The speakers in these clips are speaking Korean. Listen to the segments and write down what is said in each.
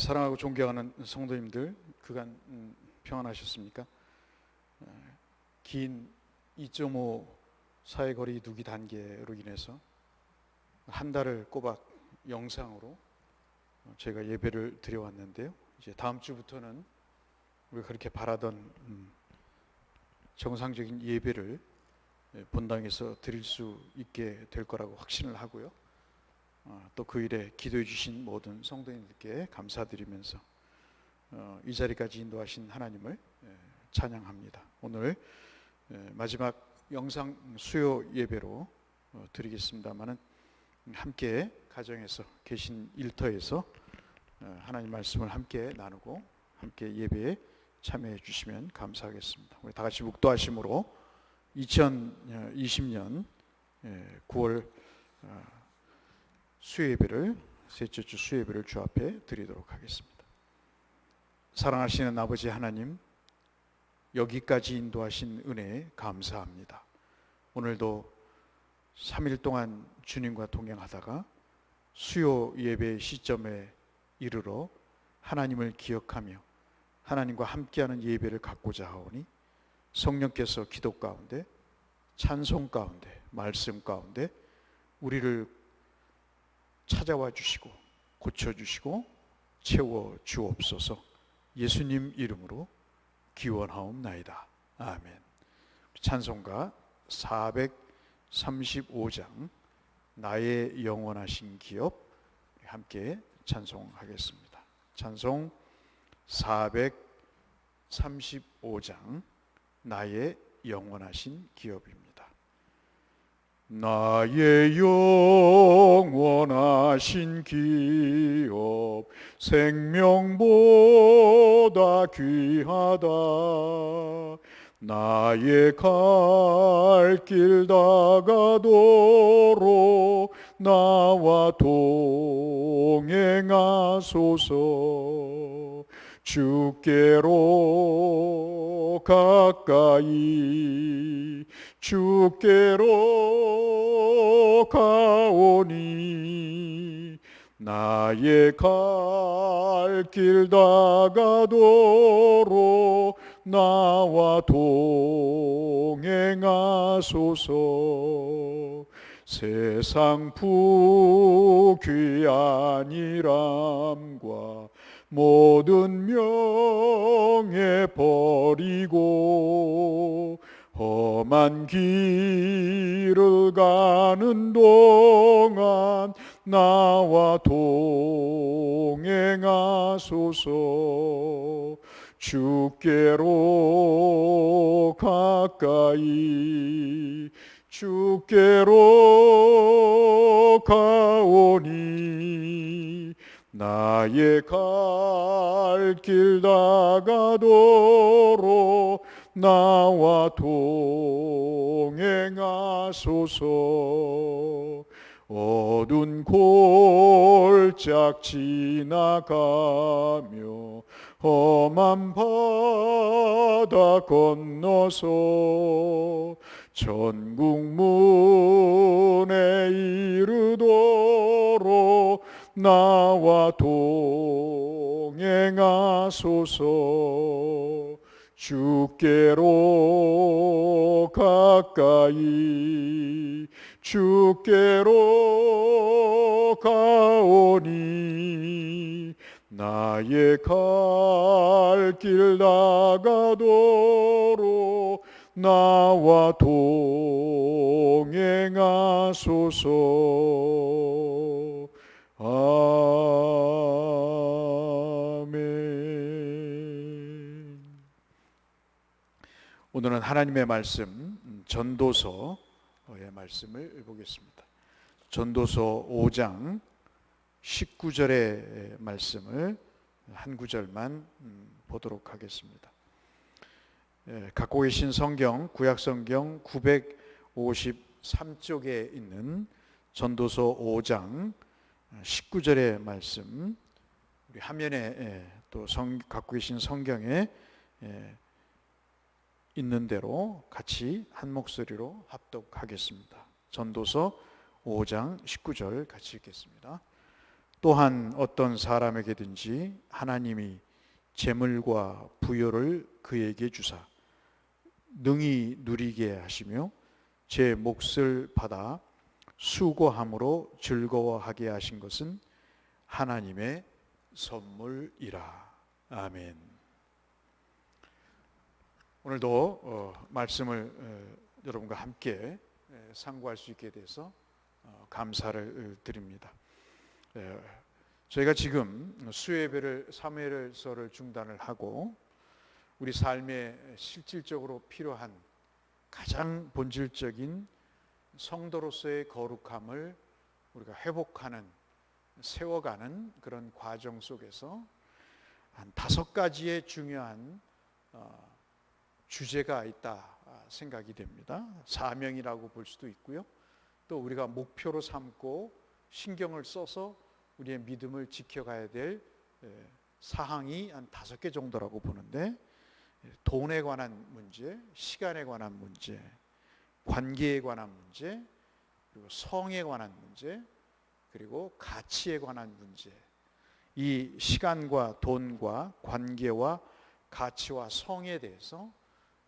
사랑하고 존경하는 성도님들, 그간 평안하셨습니까? 긴 2.5 사회거리 두기 단계로 인해서 한 달을 꼬박 영상으로 제가 예배를 드려왔는데요. 이제 다음 주부터는 우리가 그렇게 바라던 정상적인 예배를 본당에서 드릴 수 있게 될 거라고 확신을 하고요. 또 그 일에 기도해 주신 모든 성도님들께 감사드리면서 이 자리까지 인도하신 하나님을 찬양합니다. 오늘 마지막 영상 수요 예배로 드리겠습니다마는 함께 가정에서 계신 일터에서 하나님 말씀을 함께 나누고 함께 예배에 참여해 주시면 감사하겠습니다. 우리 다 같이 묵도하심으로 2020년 9월 수요예배를, 셋째 주 수요예배를 주 앞에 드리도록 하겠습니다. 사랑하시는 아버지 하나님, 여기까지 인도하신 은혜에 감사합니다. 오늘도 3일 동안 주님과 동행하다가 수요 예배 시점에 이르러 하나님을 기억하며 하나님과 함께하는 예배를 갖고자 하오니 성령께서 기도 가운데, 찬송 가운데, 말씀 가운데 우리를 찾아와 주시고 고쳐주시고 채워 주옵소서. 예수님 이름으로 기원하옵나이다. 아멘. 찬송가 435장 나의 영원하신 기업 함께 찬송하겠습니다. 찬송 435장 나의 영원하신 기업입니다. 나의 영원하신 기업 생명보다 귀하다. 나의 갈 길 다가도록 나와 동행하소서. 주께로 가까이 주께로 가오니 나의 갈 길 다가도록 나와 동행하소서. 세상 부귀한 일함과 모든 명예 버리고 험한 길을 가는 동안 나와 동행하소서. 주께로 가까이 주께로 가오니 나의 갈 길 다가도록 나와 동행하소서. 어두운 골짝 지나가며 험한 바다 건너서 천국 문에 이르도록 나와 동행하소서. 주께로 가까이 주께로 가오니 나의 갈 길 다가도록 나와 동행하소서. 아멘. 오늘은 하나님의 말씀 전도서의 말씀을 보겠습니다. 전도서 5장 19절의 말씀을 한 구절만 보도록 하겠습니다. 갖고 계신 성경, 구약성경 953쪽에 있는 전도서 5장 19절의 말씀, 우리 화면에 또 갖고 계신 성경에 있는 대로 같이 한 목소리로 합독하겠습니다. 전도서 5장 19절 같이 읽겠습니다. 또한 어떤 사람에게든지 하나님이 재물과 부요를 그에게 주사 능히 누리게 하시며 제 몫을 받아 수고함으로 즐거워하게 하신 것은 하나님의 선물이라. 아멘. 오늘도 말씀을 여러분과 함께 상고할 수 있게 돼서 감사를 드립니다. 저희가 지금 수요예배를 사무엘서를 중단을 하고 우리 삶에 실질적으로 필요한 가장 본질적인 성도로서의 거룩함을 우리가 회복하는, 세워가는 그런 과정 속에서 한 5가지의 중요한 주제가 있다 생각이 됩니다. 사명이라고 볼 수도 있고요. 또 우리가 목표로 삼고 신경을 써서 우리의 믿음을 지켜가야 될 사항이 한 5개 정도라고 보는데, 돈에 관한 문제, 시간에 관한 문제, 관계에 관한 문제, 그리고 성에 관한 문제, 그리고 가치에 관한 문제. 이 시간과 돈과 관계와 가치와 성에 대해서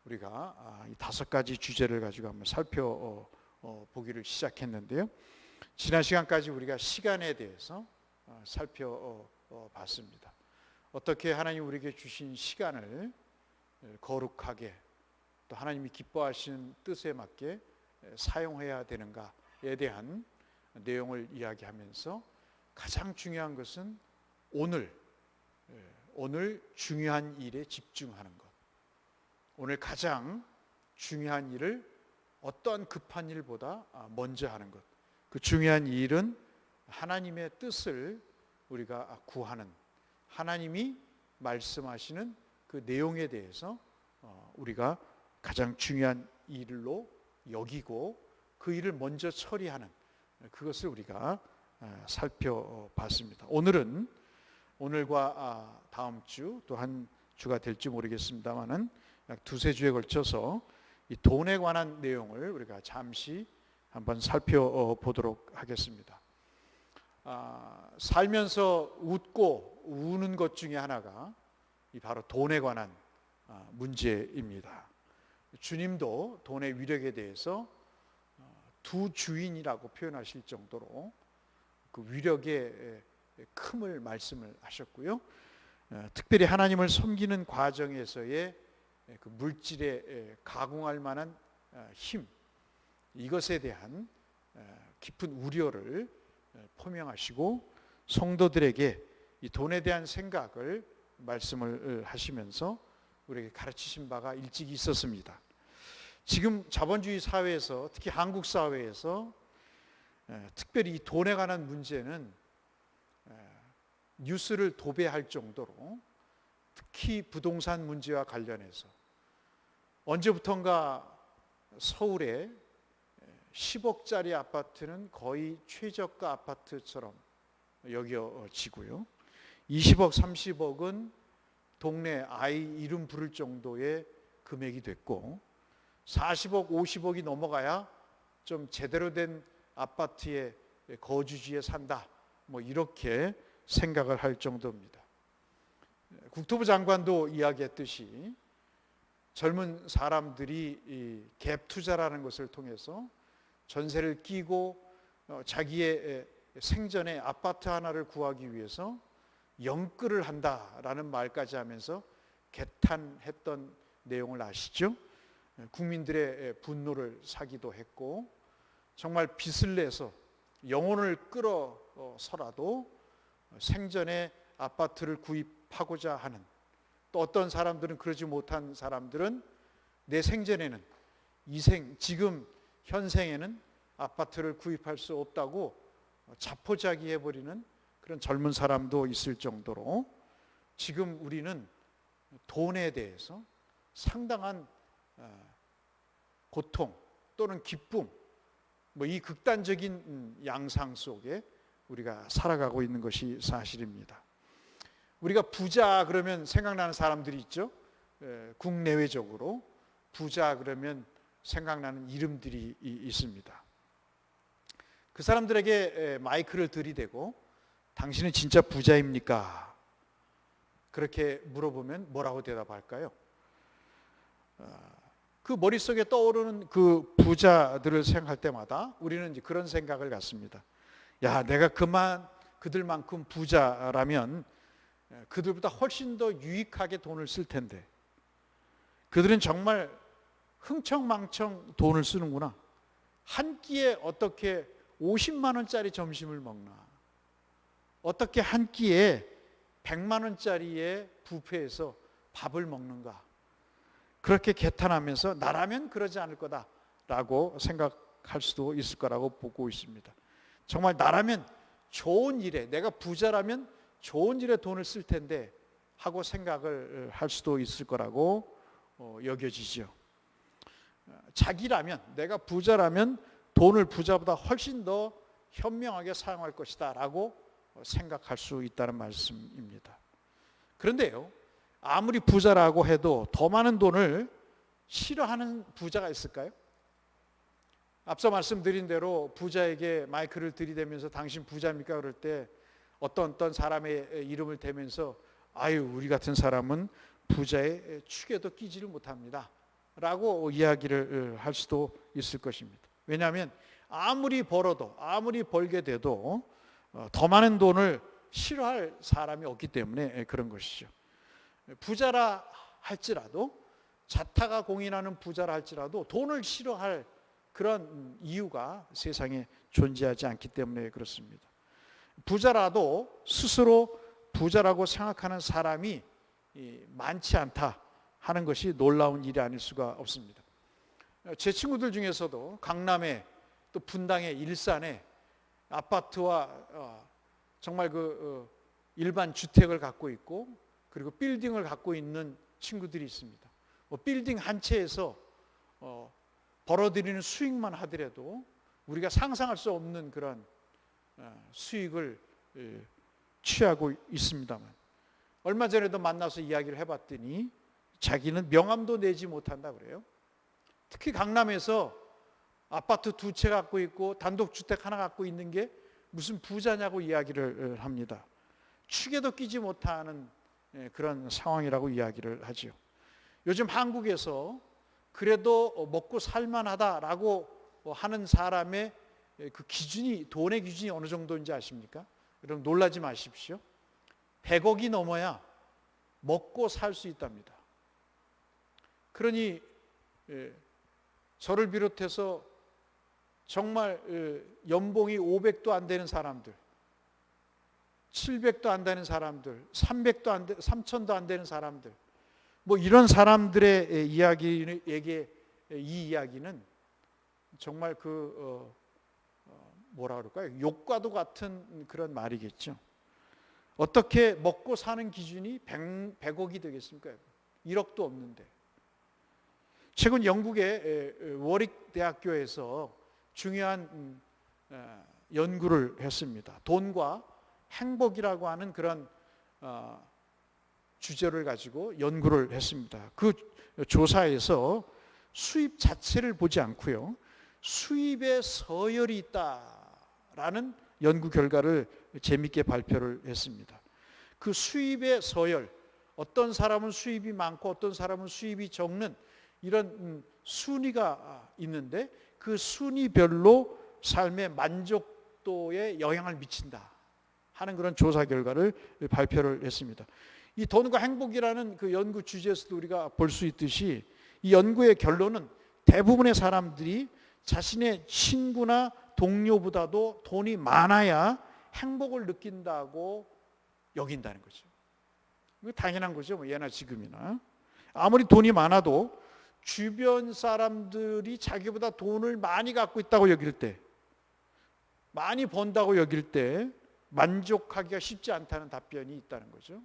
우리가 이 5가지 주제를 가지고 한번 살펴보기를 시작했는데요. 지난 시간까지 우리가 시간에 대해서 살펴봤습니다. 어떻게 하나님 우리에게 주신 시간을 거룩하게 또 하나님이 기뻐하시는 뜻에 맞게 사용해야 되는가에 대한 내용을 이야기하면서 가장 중요한 것은 오늘 중요한 일에 집중하는 것. 오늘 가장 중요한 일을 어떠한 급한 일보다 먼저 하는 것. 그 중요한 일은 하나님의 뜻을 우리가 구하는, 하나님이 말씀하시는 그 내용에 대해서 우리가 가장 중요한 일로 여기고 그 일을 먼저 처리하는, 그것을 우리가 살펴봤습니다. 오늘은 오늘과 다음 주 또 한 주가 될지 모르겠습니다만은 약 2-3주에 걸쳐서 이 돈에 관한 내용을 우리가 잠시 한번 살펴보도록 하겠습니다. 살면서 웃고 우는 것 중에 하나가 바로 돈에 관한 문제입니다. 주님도 돈의 위력에 대해서 두 주인이라고 표현하실 정도로 그 위력의 큼을 말씀을 하셨고요. 특별히 하나님을 섬기는 과정에서의 그 물질에 가공할 만한 힘, 이것에 대한 깊은 우려를 포명하시고 성도들에게 이 돈에 대한 생각을 말씀을 하시면서 우리에게 가르치신 바가 일찍이 있었습니다. 지금 자본주의 사회에서, 특히 한국 사회에서 특별히 이 돈에 관한 문제는 뉴스를 도배할 정도로, 특히 부동산 문제와 관련해서 언제부턴가 서울에 10억짜리 아파트는 거의 최저가 아파트처럼 여겨지고요. 20억, 30억은 동네 아이 이름 부를 정도의 금액이 됐고, 40억, 50억이 넘어가야 좀 제대로 된 아파트의 거주지에 산다, 이렇게 생각을 할 정도입니다. 국토부 장관도 이야기했듯이 젊은 사람들이 이 갭 투자라는 것을 통해서 전세를 끼고 자기의 생전에 아파트 하나를 구하기 위해서 영끌을 한다라는 말까지 하면서 개탄했던 내용을 아시죠? 국민들의 분노를 사기도 했고, 정말 빚을 내서 영혼을 끌어서라도 생전에 아파트를 구입하고자 하는, 또 어떤 사람들은, 그러지 못한 사람들은 내 생전에는, 지금 현생에는 아파트를 구입할 수 없다고 자포자기해버리는 그런 젊은 사람도 있을 정도로 지금 우리는 돈에 대해서 상당한 고통 또는 기쁨, 이 극단적인 양상 속에 우리가 살아가고 있는 것이 사실입니다. 우리가 부자 그러면 생각나는 사람들이 있죠. 국내외적으로 부자 그러면 생각나는 이름들이 있습니다. 그 사람들에게 마이크를 들이대고 당신은 진짜 부자입니까? 그렇게 물어보면 뭐라고 대답할까요? 그 머릿속에 떠오르는 그 부자들을 생각할 때마다 우리는 이제 그런 생각을 갖습니다. 야, 내가 그들만큼 부자라면 그들보다 훨씬 더 유익하게 돈을 쓸 텐데, 그들은 정말 흥청망청 돈을 쓰는구나. 한 끼에 어떻게 50만 원짜리 점심을 먹나? 어떻게 한 끼에 100만 원짜리의 뷔페에서 밥을 먹는가? 그렇게 개탄하면서 나라면 그러지 않을 거다라고 생각할 수도 있을 거라고 보고 있습니다. 정말 나라면 좋은 일에, 내가 부자라면 좋은 일에 돈을 쓸 텐데 하고 생각을 할 수도 있을 거라고 여겨지죠. 자기라면, 내가 부자라면 돈을 부자보다 훨씬 더 현명하게 사용할 것이다 라고 생각할 수 있다는 말씀입니다. 그런데요, 아무리 부자라고 해도 더 많은 돈을 싫어하는 부자가 있을까요? 앞서 말씀드린 대로 부자에게 마이크를 들이대면서 당신 부자입니까? 그럴 때 어떤 사람의 이름을 대면서 아유, 우리 같은 사람은 부자의 축에도 끼지를 못합니다 라고 이야기를 할 수도 있을 것입니다. 왜냐하면 아무리 벌게 돼도 더 많은 돈을 싫어할 사람이 없기 때문에 그런 것이죠. 부자라 할지라도, 자타가 공인하는 부자라 할지라도 돈을 싫어할 그런 이유가 세상에 존재하지 않기 때문에 그렇습니다. 부자라도 스스로 부자라고 생각하는 사람이 많지 않다 하는 것이 놀라운 일이 아닐 수가 없습니다. 제 친구들 중에서도 강남에, 또 분당에, 일산에 아파트와 정말 일반 주택을 갖고 있고, 그리고 빌딩을 갖고 있는 친구들이 있습니다. 빌딩 한 채에서 벌어들이는 수익만 하더라도 우리가 상상할 수 없는 그런 수익을 취하고 있습니다만, 얼마 전에도 만나서 이야기를 해봤더니 자기는 명함도 내지 못한다 그래요. 특히 강남에서 아파트 2채 갖고 있고 단독주택 하나 갖고 있는 게 무슨 부자냐고 이야기를 합니다. 축에도 끼지 못하는 그런 상황이라고 이야기를 하죠. 요즘 한국에서 그래도 먹고 살만하다라고 하는 사람의 그 기준이, 돈의 기준이 어느 정도인지 아십니까? 여러분 놀라지 마십시오. 100억이 넘어야 먹고 살 수 있답니다. 그러니 저를 비롯해서 정말 연봉이 500도 안 되는 사람들, 700도 안 되는 사람들, 3천도 안 되는 사람들, 뭐 이런 사람들의 이야기에게 이 이야기는 정말 뭐라 그럴까요? 욕과도 같은 그런 말이겠죠. 어떻게 먹고 사는 기준이 100억이 되겠습니까? 1억도 없는데. 최근 영국의 워릭 대학교에서 중요한 연구를 했습니다. 돈과 행복이라고 하는 그런 주제를 가지고 연구를 했습니다. 그 조사에서 수입 자체를 보지 않고요, 수입에 서열이 있다라는 연구 결과를 재미있게 발표를 했습니다. 그 수입의 서열, 어떤 사람은 수입이 많고 어떤 사람은 수입이 적는 이런 순위가 있는데, 그 순위별로 삶의 만족도에 영향을 미친다 하는 그런 조사 결과를 발표를 했습니다. 이 돈과 행복이라는 그 연구 주제에서도 우리가 볼 수 있듯이, 이 연구의 결론은 대부분의 사람들이 자신의 친구나 동료보다도 돈이 많아야 행복을 느낀다고 여긴다는 거죠. 이거 당연한 거죠. 뭐 예나 지금이나. 아무리 돈이 많아도 주변 사람들이 자기보다 돈을 많이 갖고 있다고 여길 때, 많이 번다고 여길 때 만족하기가 쉽지 않다는 답변이 있다는 거죠.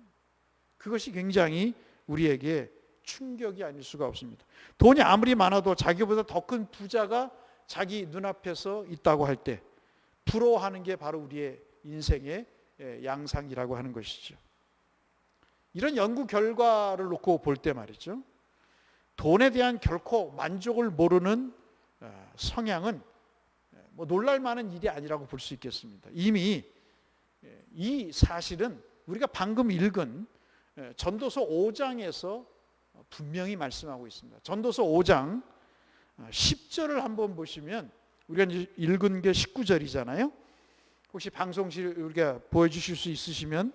그것이 굉장히 우리에게 충격이 아닐 수가 없습니다. 돈이 아무리 많아도 자기보다 더 큰 부자가 자기 눈앞에서 있다고 할 때 부러워하는 게 바로 우리의 인생의 양상이라고 하는 것이죠. 이런 연구 결과를 놓고 볼 때 말이죠, 돈에 대한 결코 만족을 모르는 성향은 뭐 놀랄 만한 일이 아니라고 볼 수 있겠습니다. 이미 이 사실은 우리가 방금 읽은 전도서 5장에서 분명히 말씀하고 있습니다. 전도서 5장 10절을 한번 보시면, 우리가 이제 읽은 게 19절이잖아요. 혹시 방송실 우리가 보여주실 수 있으시면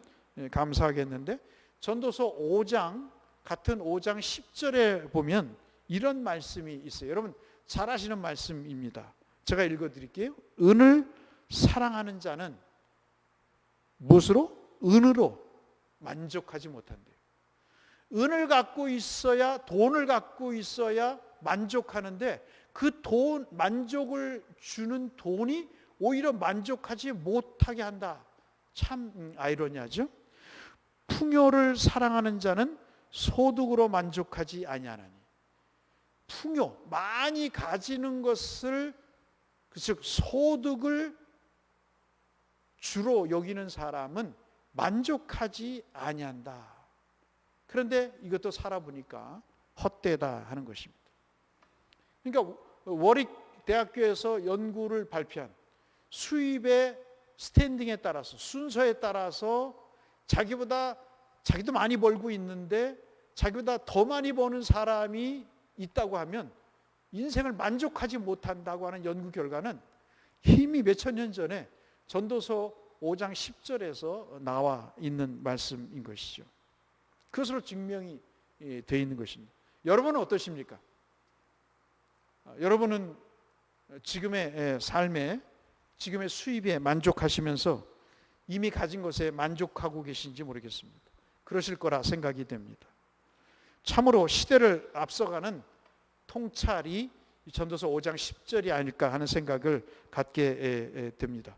감사하겠는데, 전도서 5장 같은 5장 10절에 보면 이런 말씀이 있어요. 여러분 잘 아시는 말씀입니다. 제가 읽어드릴게요. 은을 사랑하는 자는 무엇으로? 은으로 만족하지 못한대요. 은을 갖고 있어야, 돈을 갖고 있어야 만족하는데, 그 돈, 만족을 주는 돈이 오히려 만족하지 못하게 한다. 참 아이러니하죠. 풍요를 사랑하는 자는 소득으로 만족하지 아니하나니. 풍요, 많이 가지는 것을, 즉 소득을 주로 여기는 사람은 만족하지 아니한다. 그런데 이것도 살아보니까 헛되다 하는 것입니다. 그러니까 워릭 대학교에서 연구를 발표한 수입의 스탠딩에 따라서, 순서에 따라서 자기도 많이 벌고 있는데 자기보다 더 많이 버는 사람이 있다고 하면 인생을 만족하지 못한다고 하는 연구 결과는 이미 몇천 년 전에 전도서 5장 10절에서 나와 있는 말씀인 것이죠. 그것으로 증명이 되어 있는 것입니다. 여러분은 어떠십니까? 여러분은 지금의 삶에, 지금의 수입에 만족하시면서 이미 가진 것에 만족하고 계신지 모르겠습니다. 그러실 거라 생각이 됩니다. 참으로 시대를 앞서가는 통찰이 전도서 5장 10절이 아닐까 하는 생각을 갖게 됩니다.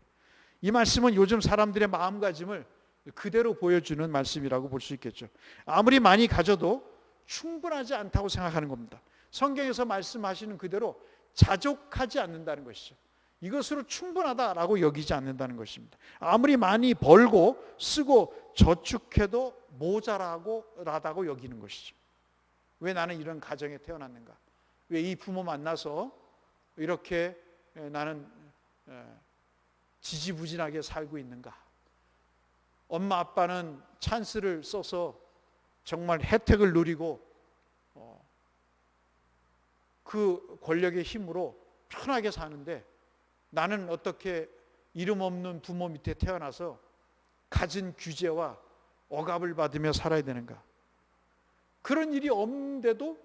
이 말씀은 요즘 사람들의 마음가짐을 그대로 보여주는 말씀이라고 볼 수 있겠죠. 아무리 많이 가져도 충분하지 않다고 생각하는 겁니다. 성경에서 말씀하시는 그대로 자족하지 않는다는 것이죠. 이것으로 충분하다라고 여기지 않는다는 것입니다. 아무리 많이 벌고 쓰고 저축해도 모자라고 여기는 것이죠. 왜 나는 이런 가정에 태어났는가? 왜 이 부모 만나서 이렇게 나는 지지부진하게 살고 있는가? 엄마 아빠는 찬스를 써서 정말 혜택을 누리고 그 권력의 힘으로 편하게 사는데, 나는 어떻게 이름 없는 부모 밑에 태어나서 갖은 규제와 억압을 받으며 살아야 되는가? 그런 일이 없는데도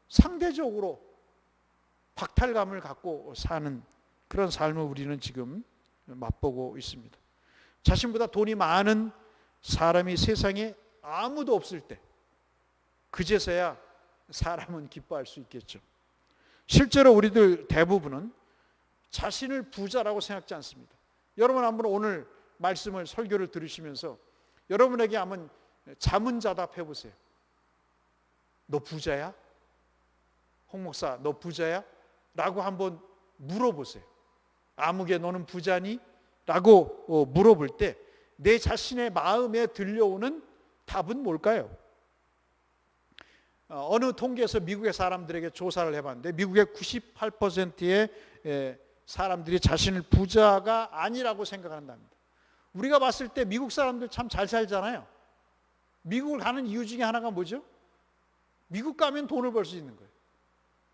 상대적으로 박탈감을 갖고 사는 그런 삶을 우리는 지금 맛보고 있습니다. 자신보다 돈이 많은 사람이 세상에 아무도 없을 때, 그제서야 사람은 기뻐할 수 있겠죠. 실제로 우리들 대부분은 자신을 부자라고 생각지 않습니다. 여러분 한번 오늘 말씀을, 설교를 들으시면서 여러분에게 한번 자문자답해 보세요. 너 부자야? 홍 목사, 너 부자야? 라고 한번 물어보세요. 아무개 너는 부자니? 라고 물어볼 때 내 자신의 마음에 들려오는 답은 뭘까요? 어느 통계에서 미국의 사람들에게 조사를 해봤는데 미국의 98%의 사람들이 자신을 부자가 아니라고 생각한답니다. 우리가 봤을 때 미국 사람들 참 잘 살잖아요. 미국을 가는 이유 중에 하나가 뭐죠? 미국 가면 돈을 벌 수 있는 거예요.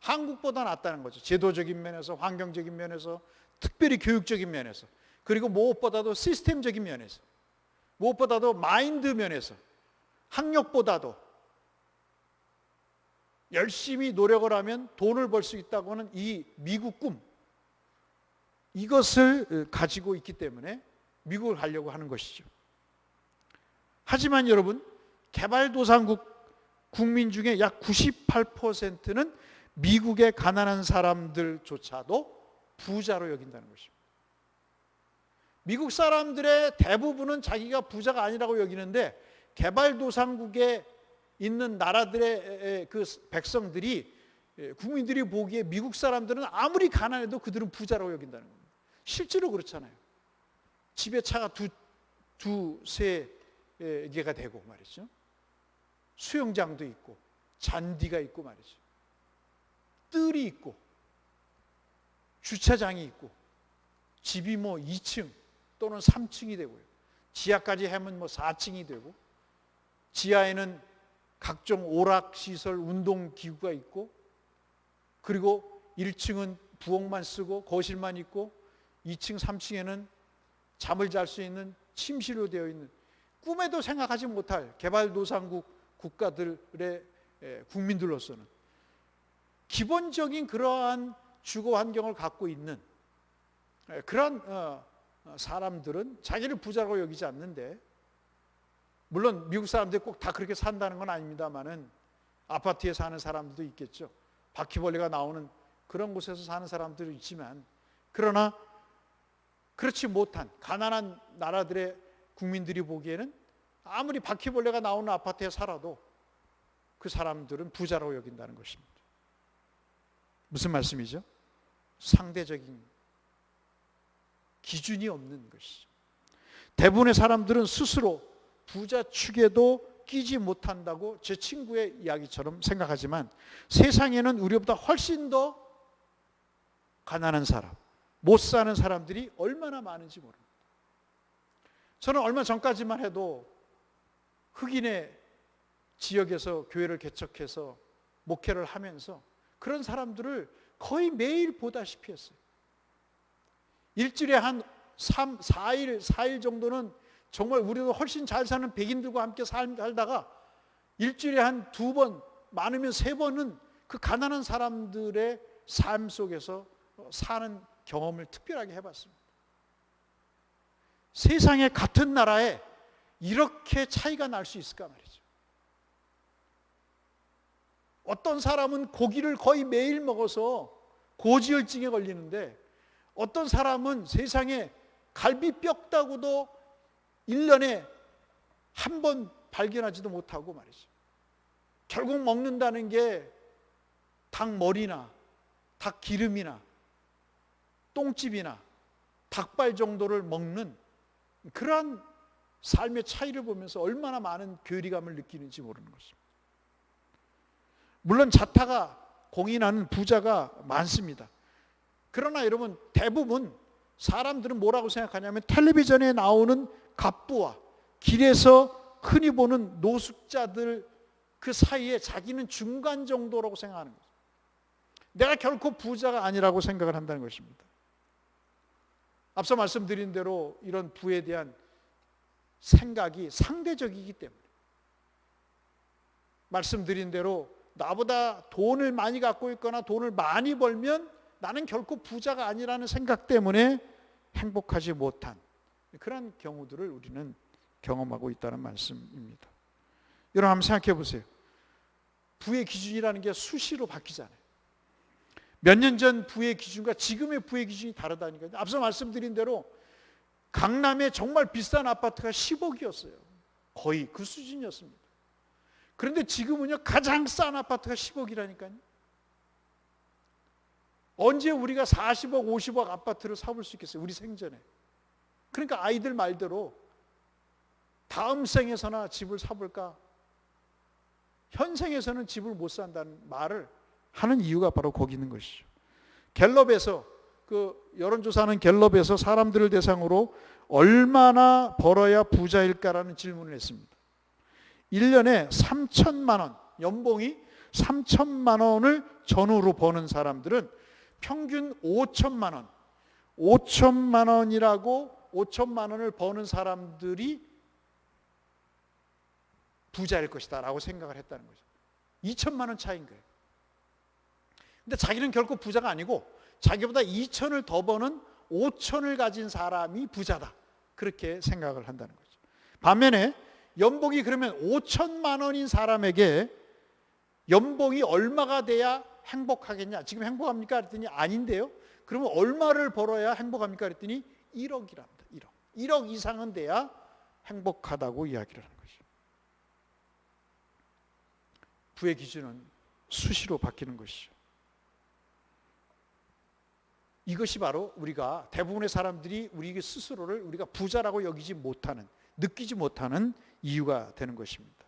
한국보다 낫다는 거죠. 제도적인 면에서, 환경적인 면에서, 특별히 교육적인 면에서, 그리고 무엇보다도 시스템적인 면에서, 무엇보다도 마인드 면에서, 학력보다도 열심히 노력을 하면 돈을 벌 수 있다고 하는 이 미국 꿈, 이것을 가지고 있기 때문에 미국을 가려고 하는 것이죠. 하지만 여러분, 개발도상국 국민 중에 약 98%는 미국의 가난한 사람들조차도 부자로 여긴다는 것입니다. 미국 사람들의 대부분은 자기가 부자가 아니라고 여기는데, 개발도상국에 있는 나라들의 그 백성들이, 국민들이 보기에 미국 사람들은 아무리 가난해도 그들은 부자라고 여긴다는 겁니다. 실제로 그렇잖아요. 집에 차가 두세 개가 되고 말이죠. 수영장도 있고 잔디가 있고 말이죠. 뜰이 있고 주차장이 있고 집이 2층 또는 3층이 되고요. 지하까지 하면 4층이 되고, 지하에는 각종 오락시설, 운동기구가 있고, 그리고 1층은 부엌만 쓰고 거실만 있고, 2층, 3층에는 잠을 잘 수 있는 침실로 되어 있는, 꿈에도 생각하지 못할 개발도상국 국가들의 국민들로서는 기본적인 그러한 주거 환경을 갖고 있는 그런 사람들은 자기를 부자라고 여기지 않는데, 물론 미국 사람들이 꼭 다 그렇게 산다는 건 아닙니다만은 아파트에 사는 사람들도 있겠죠. 바퀴벌레가 나오는 그런 곳에서 사는 사람들도 있지만, 그러나 그렇지 못한 가난한 나라들의 국민들이 보기에는 아무리 바퀴벌레가 나오는 아파트에 살아도 그 사람들은 부자라고 여긴다는 것입니다. 무슨 말씀이죠? 상대적인 기준이 없는 것이죠. 대부분의 사람들은 스스로 부자 축에도 끼지 못한다고 제 친구의 이야기처럼 생각하지만, 세상에는 우리보다 훨씬 더 가난한 사람, 못 사는 사람들이 얼마나 많은지 모릅니다. 저는 얼마 전까지만 해도 흑인의 지역에서 교회를 개척해서 목회를 하면서 그런 사람들을 거의 매일 보다시피 했어요. 일주일에 한 3, 4일 정도는 정말 우리도 훨씬 잘 사는 백인들과 함께 살다가 일주일에 한 2번, 많으면 3번은 그 가난한 사람들의 삶 속에서 사는 경험을 특별하게 해봤습니다. 세상에 같은 나라에 이렇게 차이가 날 수 있을까 말이죠. 어떤 사람은 고기를 거의 매일 먹어서 고지혈증에 걸리는데, 어떤 사람은 세상에 갈비 뼈다고도 1년에 한 번 발견하지도 못하고 말이죠. 결국 먹는다는 게 닭머리나 닭기름이나 똥집이나 닭발 정도를 먹는 그러한 삶의 차이를 보면서 얼마나 많은 괴리감을 느끼는지 모르는 것입니다. 물론 자타가 공인하는 부자가 많습니다. 그러나 여러분, 대부분 사람들은 뭐라고 생각하냐면 텔레비전에 나오는 갑부와 길에서 흔히 보는 노숙자들 그 사이에 자기는 중간 정도라고 생각하는 거죠. 내가 결코 부자가 아니라고 생각을 한다는 것입니다. 앞서 말씀드린 대로 이런 부에 대한 생각이 상대적이기 때문에, 말씀드린 대로 나보다 돈을 많이 갖고 있거나 돈을 많이 벌면 나는 결코 부자가 아니라는 생각 때문에 행복하지 못한 그런 경우들을 우리는 경험하고 있다는 말씀입니다. 여러분 한번 생각해 보세요. 부의 기준이라는 게 수시로 바뀌잖아요. 몇 년 전 부의 기준과 지금의 부의 기준이 다르다니까요. 앞서 말씀드린 대로 강남에 정말 비싼 아파트가 10억이었어요. 거의 그 수준이었습니다. 그런데 지금은요, 가장 싼 아파트가 10억이라니까요. 언제 우리가 40억, 50억 아파트를 사볼 수 있겠어요? 우리 생전에. 그러니까 아이들 말대로 다음 생에서나 집을 사볼까? 현생에서는 집을 못 산다는 말을 하는 이유가 바로 거기 있는 것이죠. 갤럽에서, 그 여론조사하는 갤럽에서 사람들을 대상으로 얼마나 벌어야 부자일까라는 질문을 했습니다. 1년에 3천만 원, 연봉이 3천만 원을 전후로 버는 사람들은 평균 5천만 원, 5천만 원이라고 5천만 원을 버는 사람들이 부자일 것이다 라고 생각을 했다는 거죠. 2천만 원 차이인 거예요. 근데 자기는 결코 부자가 아니고 자기보다 2천을 더 버는 5천을 가진 사람이 부자다, 그렇게 생각을 한다는 거죠. 반면에 연봉이 그러면 5천만 원인 사람에게 연봉이 얼마가 돼야 행복하겠냐? 지금 행복합니까? 그랬더니 아닌데요. 그러면 얼마를 벌어야 행복합니까? 그랬더니 1억이랍니다. 1억. 1억 이상은 돼야 행복하다고 이야기를 하는 거죠. 부의 기준은 수시로 바뀌는 것이죠. 이것이 바로 우리가 대부분의 사람들이 우리 스스로를 우리가 부자라고 여기지 못하는, 느끼지 못하는 이유가 되는 것입니다.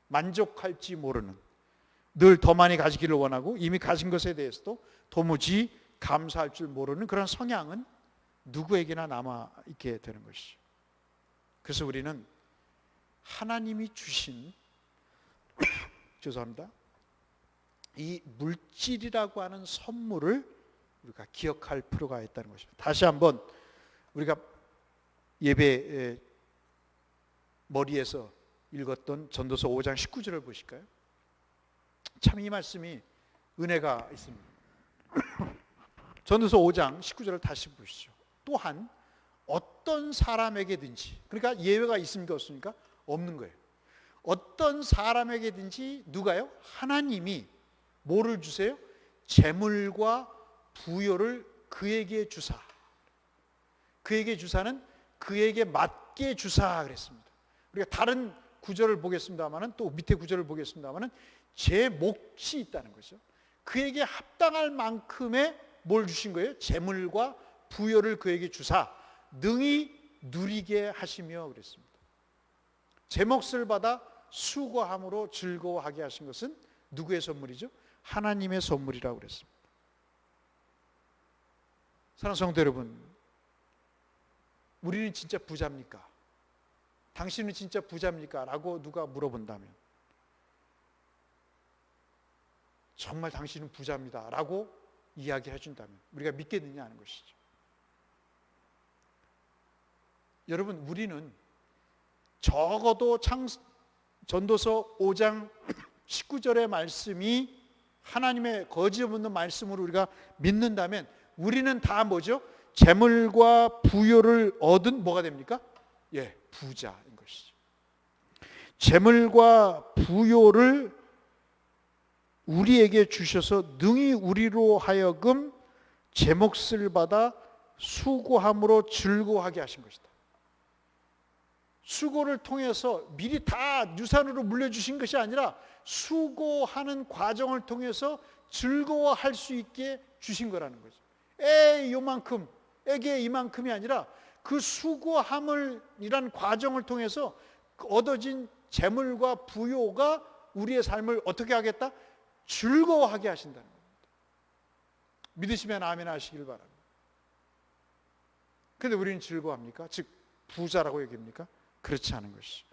만족할지 모르는, 늘 더 많이 가지기를 원하고 이미 가진 것에 대해서도 도무지 감사할 줄 모르는 그런 성향은 누구에게나 남아있게 되는 것이죠. 그래서 우리는 하나님이 주신 죄송합니다. 이 물질이라고 하는 선물을 우리가 기억할 필요가 있다는 것입니다. 다시 한번 우리가 예배 머리에서 읽었던 전도서 5장 19절을 보실까요? 참 이 말씀이 은혜가 있습니다. 전도서 5장 19절을 다시 보시죠. 또한 어떤 사람에게든지, 그러니까 예외가 있습니까 없습니까? 없는 거예요. 어떤 사람에게든지 누가요? 하나님이 뭐를 주세요? 재물과 부요를 그에게 주사. 그에게 주사는 그에게 맞게 주사 그랬습니다. 우리가 다른 구절을 보겠습니다만은, 또 밑에 구절을 보겠습니다만은 제 몫이 있다는 거죠. 그에게 합당할 만큼의 뭘 주신 거예요? 재물과 부요를 그에게 주사 능히 누리게 하시며 그랬습니다. 제 몫을 받아 수고함으로 즐거워하게 하신 것은 누구의 선물이죠? 하나님의 선물이라고 그랬습니다. 사랑하는 성도 여러분, 우리는 진짜 부자입니까? 당신은 진짜 부자입니까? 라고 누가 물어본다면 정말 당신은 부자입니다 라고 이야기해 준다면 우리가 믿겠느냐 하는 것이죠. 여러분, 우리는 적어도 전도서 5장 19절의 말씀이 하나님의 거짓없는 말씀으로 우리가 믿는다면 우리는 다 뭐죠? 재물과 부요를 얻은 뭐가 됩니까? 예, 부자인 것이죠. 재물과 부요를 우리에게 주셔서 능히 우리로 하여금 제 몫을 받아 수고함으로 즐거워하게 하신 것이다. 수고를 통해서 미리 다 유산으로 물려주신 것이 아니라 수고하는 과정을 통해서 즐거워할 수 있게 주신 거라는 거죠. 요만큼, 에게 이만큼이 아니라 그 수고함이란 과정을 통해서 얻어진 재물과 부요가 우리의 삶을 어떻게 하겠다? 즐거워하게 하신다는 겁니다. 믿으시면 아멘 하시길 바랍니다. 그런데 우리는 즐거워합니까? 즉 부자라고 여깁니까? 그렇지 않은 것이죠.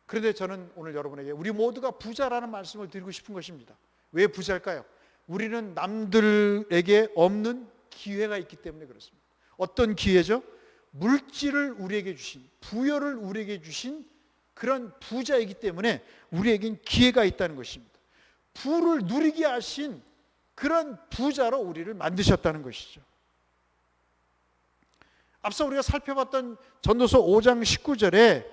그런데 저는 오늘 여러분에게 우리 모두가 부자라는 말씀을 드리고 싶은 것입니다. 왜 부자일까요? 우리는 남들에게 없는 기회가 있기 때문에 그렇습니다. 어떤 기회죠? 물질을 우리에게 주신, 부여를 우리에게 주신 그런 부자이기 때문에 우리에겐 기회가 있다는 것입니다. 부를 누리게 하신 그런 부자로 우리를 만드셨다는 것이죠. 앞서 우리가 살펴봤던 전도서 5장 19절에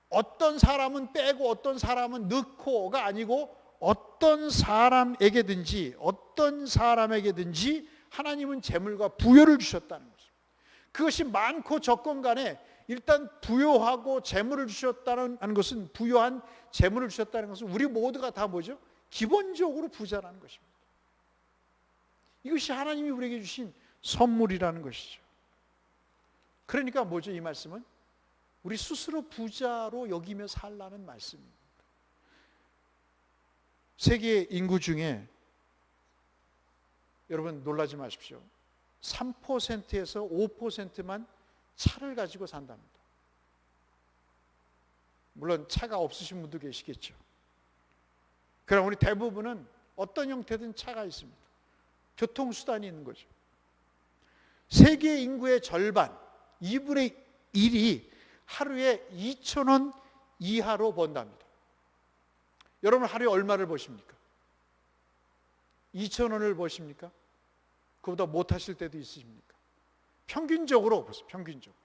어떤 사람은 빼고 어떤 사람은 넣고가 아니고 어떤 사람에게든지 하나님은 재물과 부여를 주셨다는 것입니다. 그것이 많고 적건 간에 일단 부여하고 재물을 주셨다는 것은, 부여한 재물을 주셨다는 것은 우리 모두가 다 뭐죠? 기본적으로 부자라는 것입니다. 이것이 하나님이 우리에게 주신 선물이라는 것이죠. 그러니까 뭐죠? 이 말씀은 우리 스스로 부자로 여기며 살라는 말씀입니다. 세계 인구 중에 여러분 놀라지 마십시오. 3%에서 5%만 차를 가지고 산답니다. 물론 차가 없으신 분도 계시겠죠. 그럼 우리 대부분은 어떤 형태든 차가 있습니다. 교통수단이 있는 거죠. 세계 인구의 절반, 2분의 1이 하루에 2,000원 이하로 번답니다. 여러분 하루에 얼마를 버십니까? 2,000원을 버십니까? 그보다 못하실 때도 있으십니까? 평균적으로 보세요. 평균적으로.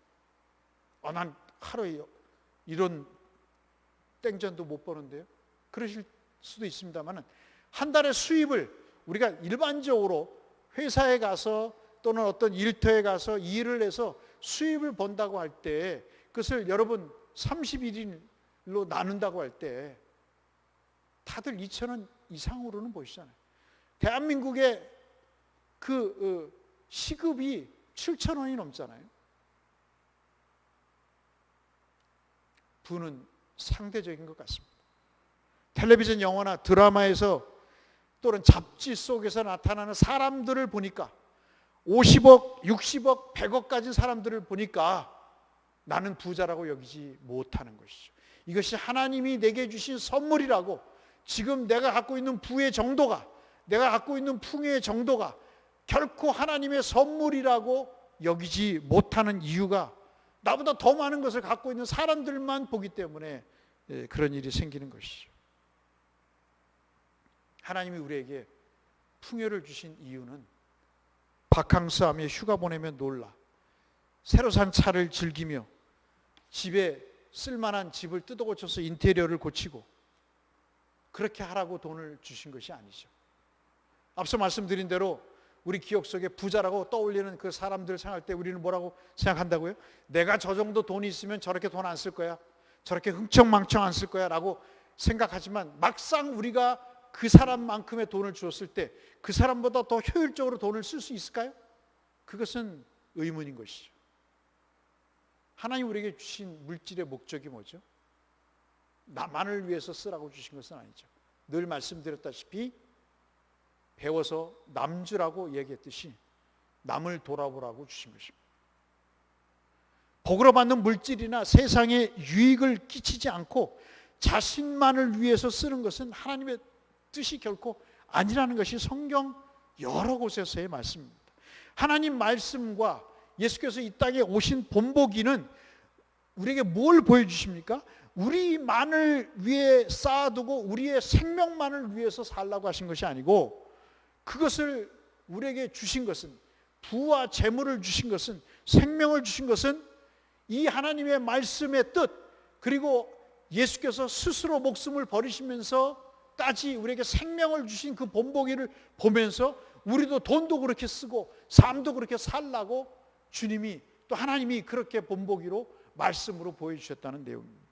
난 하루에 이런 땡전도 못 버는데요. 그러실 수도 있습니다만 한 달의 수입을 우리가 일반적으로 회사에 가서 또는 어떤 일터에 가서 일을 해서 수입을 번다고 할 때 그것을 여러분 31일로 나눈다고 할 때 다들 2,000원 이상으로는 보시잖아요. 대한민국의 그 시급이 7,000원이 넘잖아요. 부는 상대적인 것 같습니다. 텔레비전 영화나 드라마에서 또는 잡지 속에서 나타나는 사람들을 보니까 50억, 60억, 100억 가진 사람들을 보니까 나는 부자라고 여기지 못하는 것이죠. 이것이 하나님이 내게 주신 선물이라고, 지금 내가 갖고 있는 부의 정도가, 내가 갖고 있는 풍요의 정도가 결코 하나님의 선물이라고 여기지 못하는 이유가 나보다 더 많은 것을 갖고 있는 사람들만 보기 때문에 그런 일이 생기는 것이죠. 하나님이 우리에게 풍요를 주신 이유는 바캉스하며 휴가 보내며 놀라, 새로 산 차를 즐기며 집에 쓸만한 집을 뜯어 고쳐서 인테리어를 고치고 그렇게 하라고 돈을 주신 것이 아니죠. 앞서 말씀드린 대로 우리 기억 속에 부자라고 떠올리는 그 사람들 생각할 때 우리는 뭐라고 생각한다고요? 내가 저 정도 돈이 있으면 저렇게 돈 안 쓸 거야, 저렇게 흥청망청 안 쓸 거야 라고 생각하지만, 막상 우리가 그 사람만큼의 돈을 주었을 때 그 사람보다 더 효율적으로 돈을 쓸 수 있을까요? 그것은 의문인 것이죠. 하나님 우리에게 주신 물질의 목적이 뭐죠? 나만을 위해서 쓰라고 주신 것은 아니죠. 늘 말씀드렸다시피 배워서 남주라고 얘기했듯이 남을 돌아보라고 주신 것입니다. 복으로 받는 물질이나 세상에 유익을 끼치지 않고 자신만을 위해서 쓰는 것은 하나님의 뜻이 결코 아니라는 것이 성경 여러 곳에서의 말씀입니다. 하나님 말씀과 예수께서 이 땅에 오신 본보기는 우리에게 뭘 보여주십니까? 우리만을 위해 쌓아두고 우리의 생명만을 위해서 살라고 하신 것이 아니고, 그것을 우리에게 주신 것은, 부와 재물을 주신 것은, 생명을 주신 것은 이 하나님의 말씀의 뜻, 그리고 예수께서 스스로 목숨을 버리시면서 까지 우리에게 생명을 주신 그 본보기를 보면서 우리도 돈도 그렇게 쓰고 삶도 그렇게 살라고 주님이, 또 하나님이 그렇게 본보기로 말씀으로 보여주셨다는 내용입니다.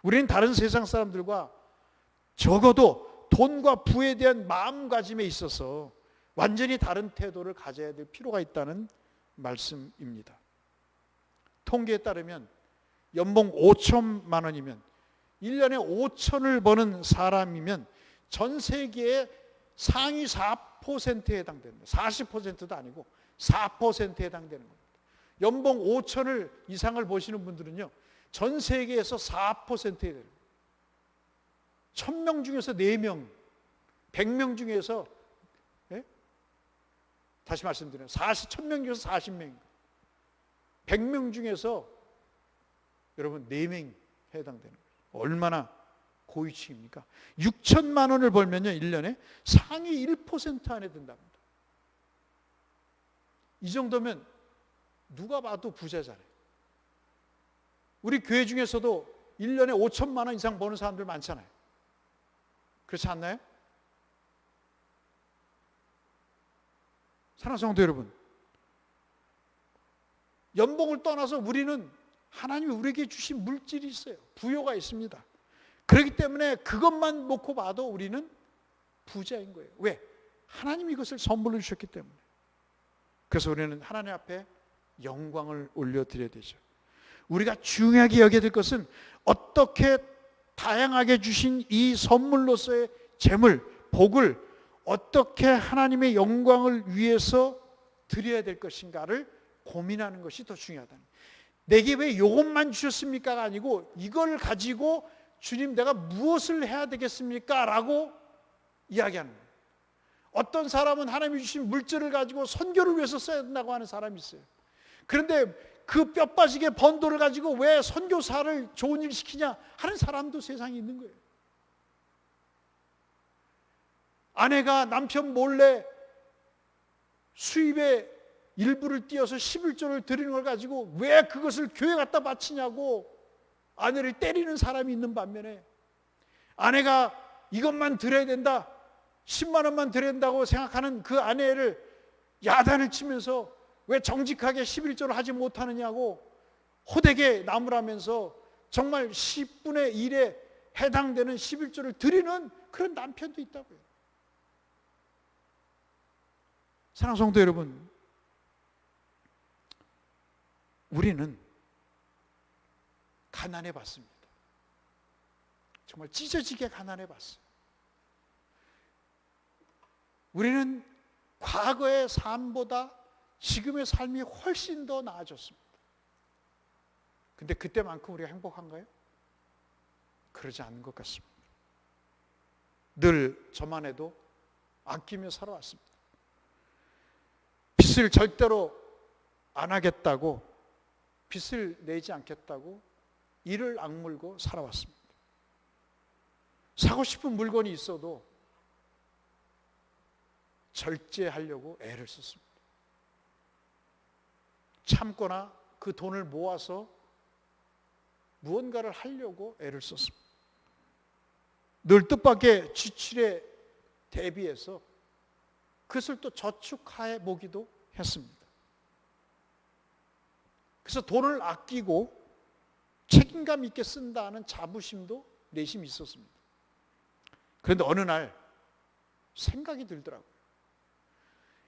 우리는 다른 세상 사람들과 적어도 돈과 부에 대한 마음가짐에 있어서 완전히 다른 태도를 가져야 될 필요가 있다는 말씀입니다. 통계에 따르면 연봉 5천만 원이면 1년에 5천을 버는 사람이면 전 세계의 상위 4%에 해당됩니다. 40%도 아니고 4%에 해당되는 겁니다. 연봉 5천을 이상을 버시는 분들은요, 전 세계에서 4%에 됩니다. 1000명 중에서 4명, 100명 중에서, 다시 말씀드려요. 1000명 중에서 40명, 100명 중에서 여러분 4명이 해당되는 거예요. 얼마나 고위층입니까? 6천만 원을 벌면요, 1년에 상위 1% 안에 든답니다. 이 정도면 누가 봐도 부자잖아요. 우리 교회 중에서도 1년에 5천만 원 이상 버는 사람들 많잖아요. 그렇지 않나요? 사랑하는 성도 여러분, 연봉을 떠나서 우리는 하나님이 우리에게 주신 물질이 있어요. 부요가 있습니다. 그렇기 때문에 그것만 놓고 봐도 우리는 부자인 거예요. 왜? 하나님이 이것을 선물로 주셨기 때문에. 그래서 우리는 하나님 앞에 영광을 올려드려야 되죠. 우리가 중요하게 여겨야 될 것은 어떻게 다양하게 주신 이 선물로서의 재물, 복을 어떻게 하나님의 영광을 위해서 드려야 될 것인가를 고민하는 것이 더 중요하다는 거예요. 내게 왜 이것만 주셨습니까가 아니고, 이걸 가지고 주님 내가 무엇을 해야 되겠습니까? 라고 이야기하는 거예요. 어떤 사람은 하나님이 주신 물질을 가지고 선교를 위해서 써야 된다고 하는 사람이 있어요. 그런데 그 뼈 빠지게 번 돈을 가지고 왜 선교사를 좋은 일 시키냐 하는 사람도 세상에 있는 거예요. 아내가 남편 몰래 수입의 일부를 띄어서 11조를 드리는 걸 가지고 왜 그것을 교회 갖다 바치냐고 아내를 때리는 사람이 있는 반면에, 아내가 이것만 드려야 된다, 10만 원만 드려야 된다고 생각하는 그 아내를 야단을 치면서 왜 정직하게 11조를 하지 못하느냐고 호되게 나무라면서 정말 10분의 1에 해당되는 11조를 드리는 그런 남편도 있다고요. 사랑하는 성도 여러분, 우리는 가난해 봤습니다. 정말 찢어지게 가난해 봤어요. 우리는 과거의 삶보다 지금의 삶이 훨씬 더 나아졌습니다. 근데 그때만큼 우리가 행복한가요? 그러지 않은 것 같습니다. 늘 저만 해도 아끼며 살아왔습니다. 빚을 절대로 안 하겠다고, 빚을 내지 않겠다고 이를 악물고 살아왔습니다. 사고 싶은 물건이 있어도 절제하려고 애를 썼습니다. 참거나 그 돈을 모아서 무언가를 하려고 애를 썼습니다. 늘 뜻밖의 지출에 대비해서 그것을 또 저축해 보기도 했습니다. 그래서 돈을 아끼고 책임감 있게 쓴다는 자부심도 내심이 있었습니다. 그런데 어느 날 생각이 들더라고요.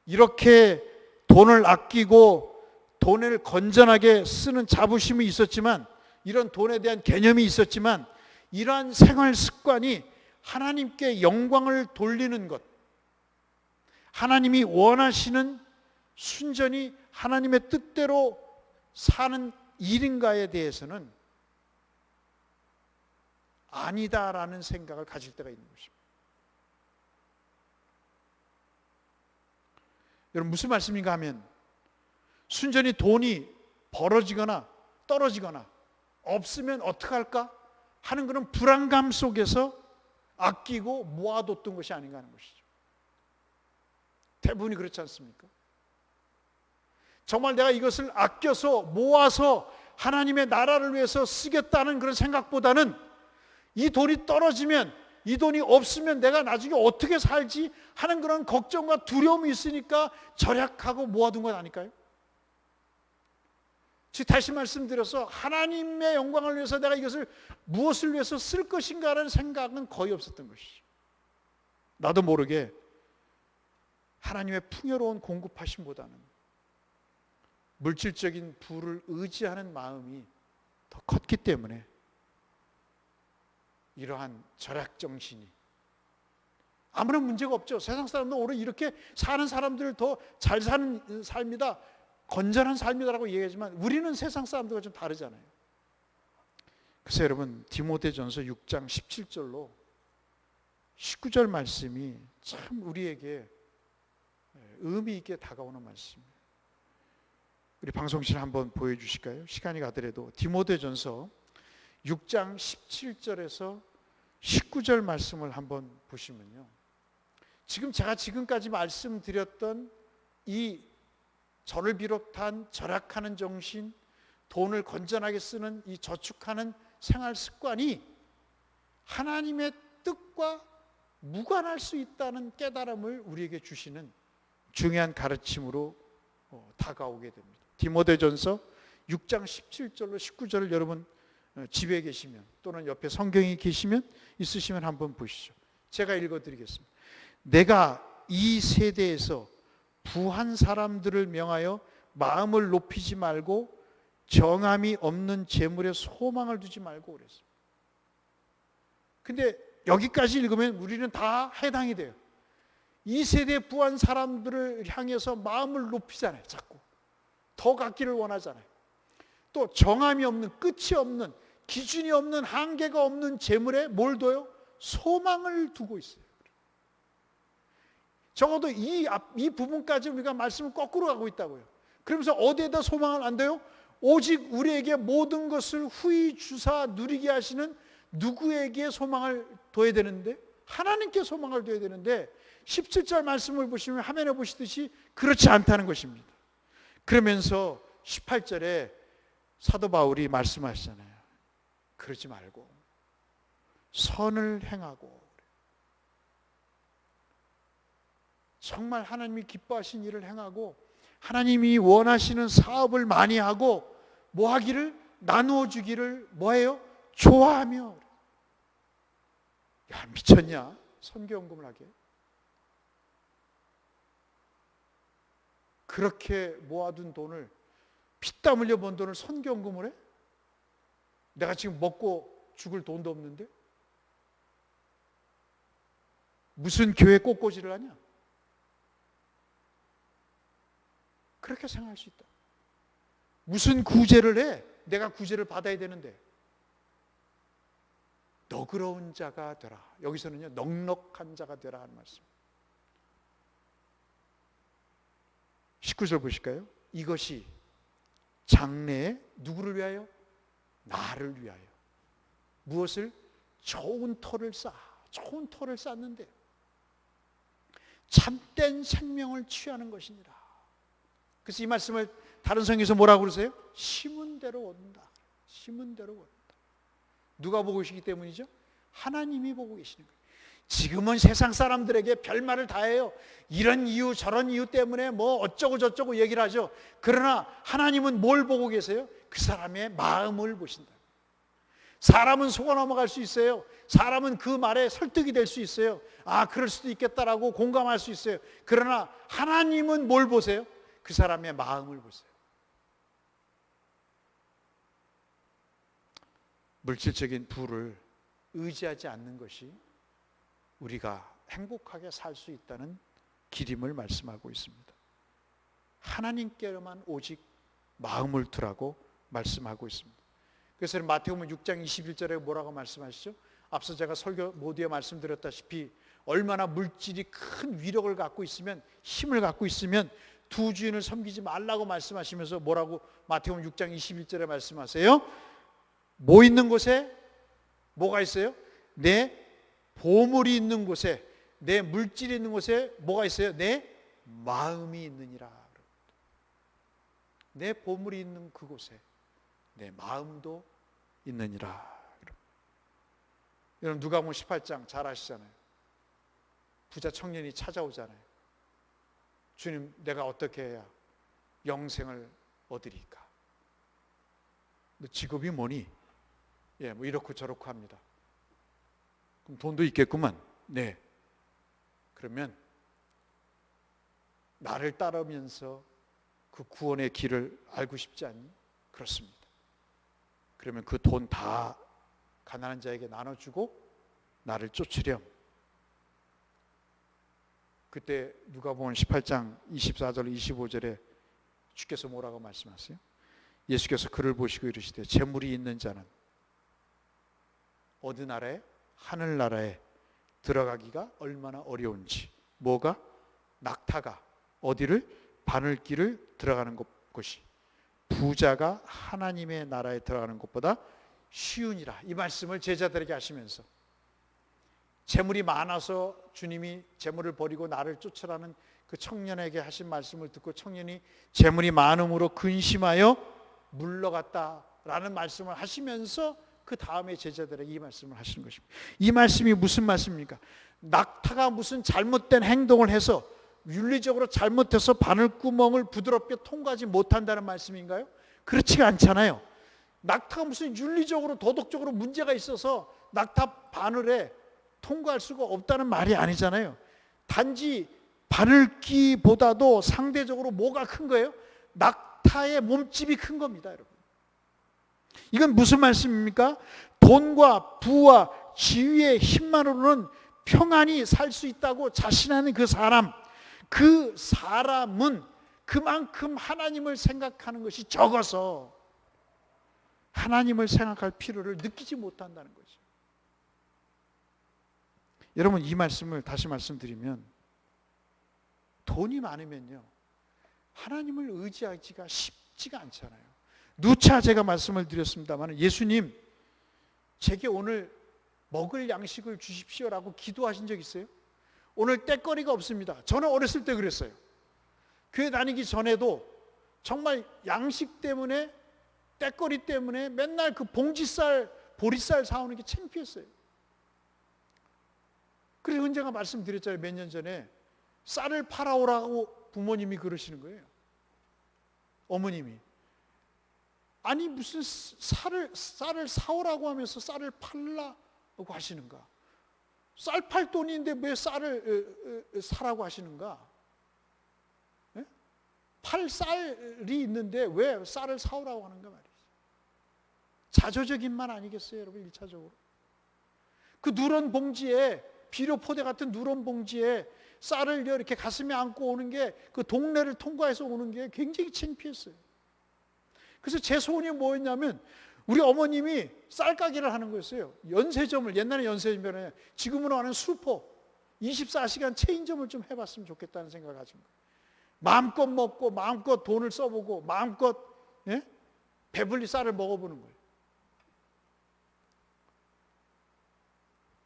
이렇게 돈을 아끼고 돈을 건전하게 쓰는 자부심이 있었지만, 이런 돈에 대한 개념이 있었지만, 이러한 생활 습관이 하나님께 영광을 돌리는 것, 하나님이 원하시는 순전히 하나님의 뜻대로 사는 일인가에 대해서는 아니다라는 생각을 가질 때가 있는 것입니다. 여러분, 무슨 말씀인가 하면, 순전히 돈이 벌어지거나 떨어지거나 없으면 어떡할까 하는 그런 불안감 속에서 아끼고 모아뒀던 것이 아닌가 하는 것이죠. 대부분이 그렇지 않습니까? 정말 내가 이것을 아껴서 모아서 하나님의 나라를 위해서 쓰겠다는 그런 생각보다는, 이 돈이 떨어지면, 이 돈이 없으면 내가 나중에 어떻게 살지 하는 그런 걱정과 두려움이 있으니까 절약하고 모아둔 것 아닐까요? 즉, 다시 말씀드려서 하나님의 영광을 위해서 내가 이것을 무엇을 위해서 쓸 것인가라는 생각은 거의 없었던 것이죠. 나도 모르게 하나님의 풍요로운 공급하심보다는 물질적인 부를 의지하는 마음이 더 컸기 때문에 이러한 절약 정신이, 아무런 문제가 없죠. 세상 사람도 오늘 이렇게 사는 사람들 더 잘 사는 삶이다, 건전한 삶이다라고 얘기하지만 우리는 세상 사람들과 좀 다르잖아요. 그래서 여러분, 디모데전서 6장 17절로 19절 말씀이 참 우리에게 의미 있게 다가오는 말씀이에요. 우리 방송실 한번 보여주실까요? 시간이 가더라도 디모데전서 6장 17절에서 19절 말씀을 한번 보시면요, 지금 제가 지금까지 말씀드렸던 이 저를 비롯한 절약하는 정신, 돈을 건전하게 쓰는 이 저축하는 생활 습관이 하나님의 뜻과 무관할 수 있다는 깨달음을 우리에게 주시는 중요한 가르침으로 다가오게 됩니다. 디모데전서 6장 17절로 19절을 여러분 집에 계시면 또는 옆에 성경이 계시면 있으시면 한번 보시죠. 제가 읽어드리겠습니다. 내가 이 세대에서 부한 사람들을 명하여 마음을 높이지 말고 정함이 없는 재물에 소망을 두지 말고 그랬어요. 근데 여기까지 읽으면 우리는 다 해당이 돼요. 이 세대에 부한 사람들을 향해서 마음을 높이잖아요. 자꾸 더 갖기를 원하잖아요. 또 정함이 없는, 끝이 없는, 기준이 없는, 한계가 없는 재물에 뭘 둬요? 소망을 두고 있어요. 적어도 이 부분까지 우리가 말씀을 거꾸로 가고 있다고요. 그러면서 어디에다 소망을 안 둬요? 오직 우리에게 모든 것을 후히 주사 누리게 하시는 누구에게 소망을 둬야 되는데, 하나님께 소망을 둬야 되는데, 17절 말씀을 보시면 화면에 보시듯이 그렇지 않다는 것입니다. 그러면서 18절에 사도 바울이 말씀하시잖아요. 그러지 말고 선을 행하고, 정말 하나님이 기뻐하신 일을 행하고 하나님이 원하시는 사업을 많이 하고 뭐 하기를? 나누어 주기를 뭐해요? 좋아하며. 야, 미쳤냐? 선교연금을 하게. 그렇게 모아둔 돈을, 피땀 흘려 번 돈을 선교연금을 해? 내가 지금 먹고 죽을 돈도 없는데? 무슨 교회 꽃꽂이를 하냐? 그렇게 생각할 수 있다. 무슨 구제를 해? 내가 구제를 받아야 되는데 너그러운 자가 되라. 여기서는요, 넉넉한 자가 되라 하는 말씀. 19절 보실까요? 이것이 장래에 누구를 위하여? 나를 위하여. 무엇을? 좋은 터를 쌓는데 참된 생명을 취하는 것이니라. 그래서 이 말씀을 다른 성경에서 뭐라고 그러세요? 심은 대로 온다. 심은 대로 온다. 누가 보고 계시기 때문이죠? 하나님이 보고 계시는 거예요. 지금은 세상 사람들에게 별말을 다 해요. 이런 이유 저런 이유 때문에 뭐 어쩌고 저쩌고 얘기를 하죠. 그러나 하나님은 뭘 보고 계세요? 그 사람의 마음을 보신다. 사람은 속아 넘어갈 수 있어요. 사람은 그 말에 설득이 될 수 있어요. 아, 그럴 수도 있겠다라고 공감할 수 있어요. 그러나 하나님은 뭘 보세요? 그 사람의 마음을 보세요. 물질적인 부를 의지하지 않는 것이 우리가 행복하게 살 수 있다는 길임을 말씀하고 있습니다. 하나님께로만 오직 마음을 두라고 말씀하고 있습니다. 그래서 마태복음 6장 21절에 뭐라고 말씀하시죠? 앞서 제가 설교 모두에 말씀드렸다시피 얼마나 물질이 큰 위력을 갖고 있으면, 힘을 갖고 있으면 두 주인을 섬기지 말라고 말씀하시면서 뭐라고 마태복음 6장 21절에 말씀하세요? 뭐 있는 곳에 뭐가 있어요? 내 보물이 있는 곳에, 내 물질이 있는 곳에 뭐가 있어요? 내 마음이 있느니라. 내 보물이 있는 그곳에 내 마음도 있느니라. 여러분, 누가복음 18장 잘 아시잖아요. 부자 청년이 찾아오잖아요. 주님, 내가 어떻게 해야 영생을 얻으리까? 너 직업이 뭐니? 예, 뭐 이렇고 저렇고 합니다. 그럼 돈도 있겠구만. 네. 그러면 나를 따르면서 그 구원의 길을 알고 싶지 않니? 그렇습니다. 그러면 그 돈 다 가난한 자에게 나눠주고 나를 쫓으렴. 그때 누가복음 18장 24절 25절에 주께서 뭐라고 말씀하세요? 예수께서 그를 보시고 이르시되 재물이 있는 자는 어느 나라에? 하늘나라에 들어가기가 얼마나 어려운지. 뭐가? 낙타가 어디를? 바늘길을 들어가는 것이 부자가 하나님의 나라에 들어가는 것보다 쉬우니라. 이 말씀을 제자들에게 하시면서 재물이 많아서 주님이 재물을 버리고 나를 쫓으라는 그 청년에게 하신 말씀을 듣고 청년이 재물이 많음으로 근심하여 물러갔다라는 말씀을 하시면서 그 다음에 제자들에게 이 말씀을 하시는 것입니다. 이 말씀이 무슨 말씀입니까? 낙타가 무슨 잘못된 행동을 해서 윤리적으로 잘못해서 바늘구멍을 부드럽게 통과하지 못한다는 말씀인가요? 그렇지가 않잖아요. 낙타가 무슨 윤리적으로 도덕적으로 문제가 있어서 낙타 바늘에 통과할 수가 없다는 말이 아니잖아요. 단지 바늘기보다도 상대적으로 뭐가 큰 거예요? 낙타의 몸집이 큰 겁니다, 여러분. 이건 무슨 말씀입니까? 돈과 부와 지위의 힘만으로는 평안히 살 수 있다고 자신하는 그 사람은 그만큼 하나님을 생각하는 것이 적어서 하나님을 생각할 필요를 느끼지 못한다는 거죠. 여러분, 이 말씀을 다시 말씀드리면 돈이 많으면요 하나님을 의지하기가 쉽지가 않잖아요. 누차 제가 말씀을 드렸습니다만 예수님 제게 오늘 먹을 양식을 주십시오라고 기도하신 적 있어요? 오늘 떼거리가 없습니다. 저는 어렸을 때 그랬어요. 교회 다니기 전에도 정말 양식 때문에, 떼거리 때문에 맨날 그 봉지쌀, 보리쌀 사오는 게 창피했어요. 그래서 언젠가 말씀드렸잖아요. 몇 년 전에 쌀을 팔아오라고 부모님이 그러시는 거예요. 어머님이. 아니 무슨 쌀을 사오라고 하면서 쌀을 팔라고 하시는가? 쌀 팔 돈이 있는데 왜 쌀을 사라고 하시는가? 네? 팔 쌀이 있는데 왜 쌀을 사오라고 하는가 말이죠. 자조적인 말 아니겠어요, 여러분? 1차적으로. 그 누런 봉지에, 비료 포대 같은 누런 봉지에 쌀을 이렇게 가슴에 안고 오는 게 그 동네를 통과해서 오는 게 굉장히 창피했어요. 그래서 제 소원이 뭐였냐면 우리 어머님이 쌀가게를 하는 거였어요. 연세점을, 옛날에 연세점이잖아요. 지금으로 하는 슈퍼 24시간 체인점을 좀 해봤으면 좋겠다는 생각을 가진 거예요. 마음껏 먹고 마음껏 돈을 써보고 마음껏 배불리 쌀을 먹어보는 거예요.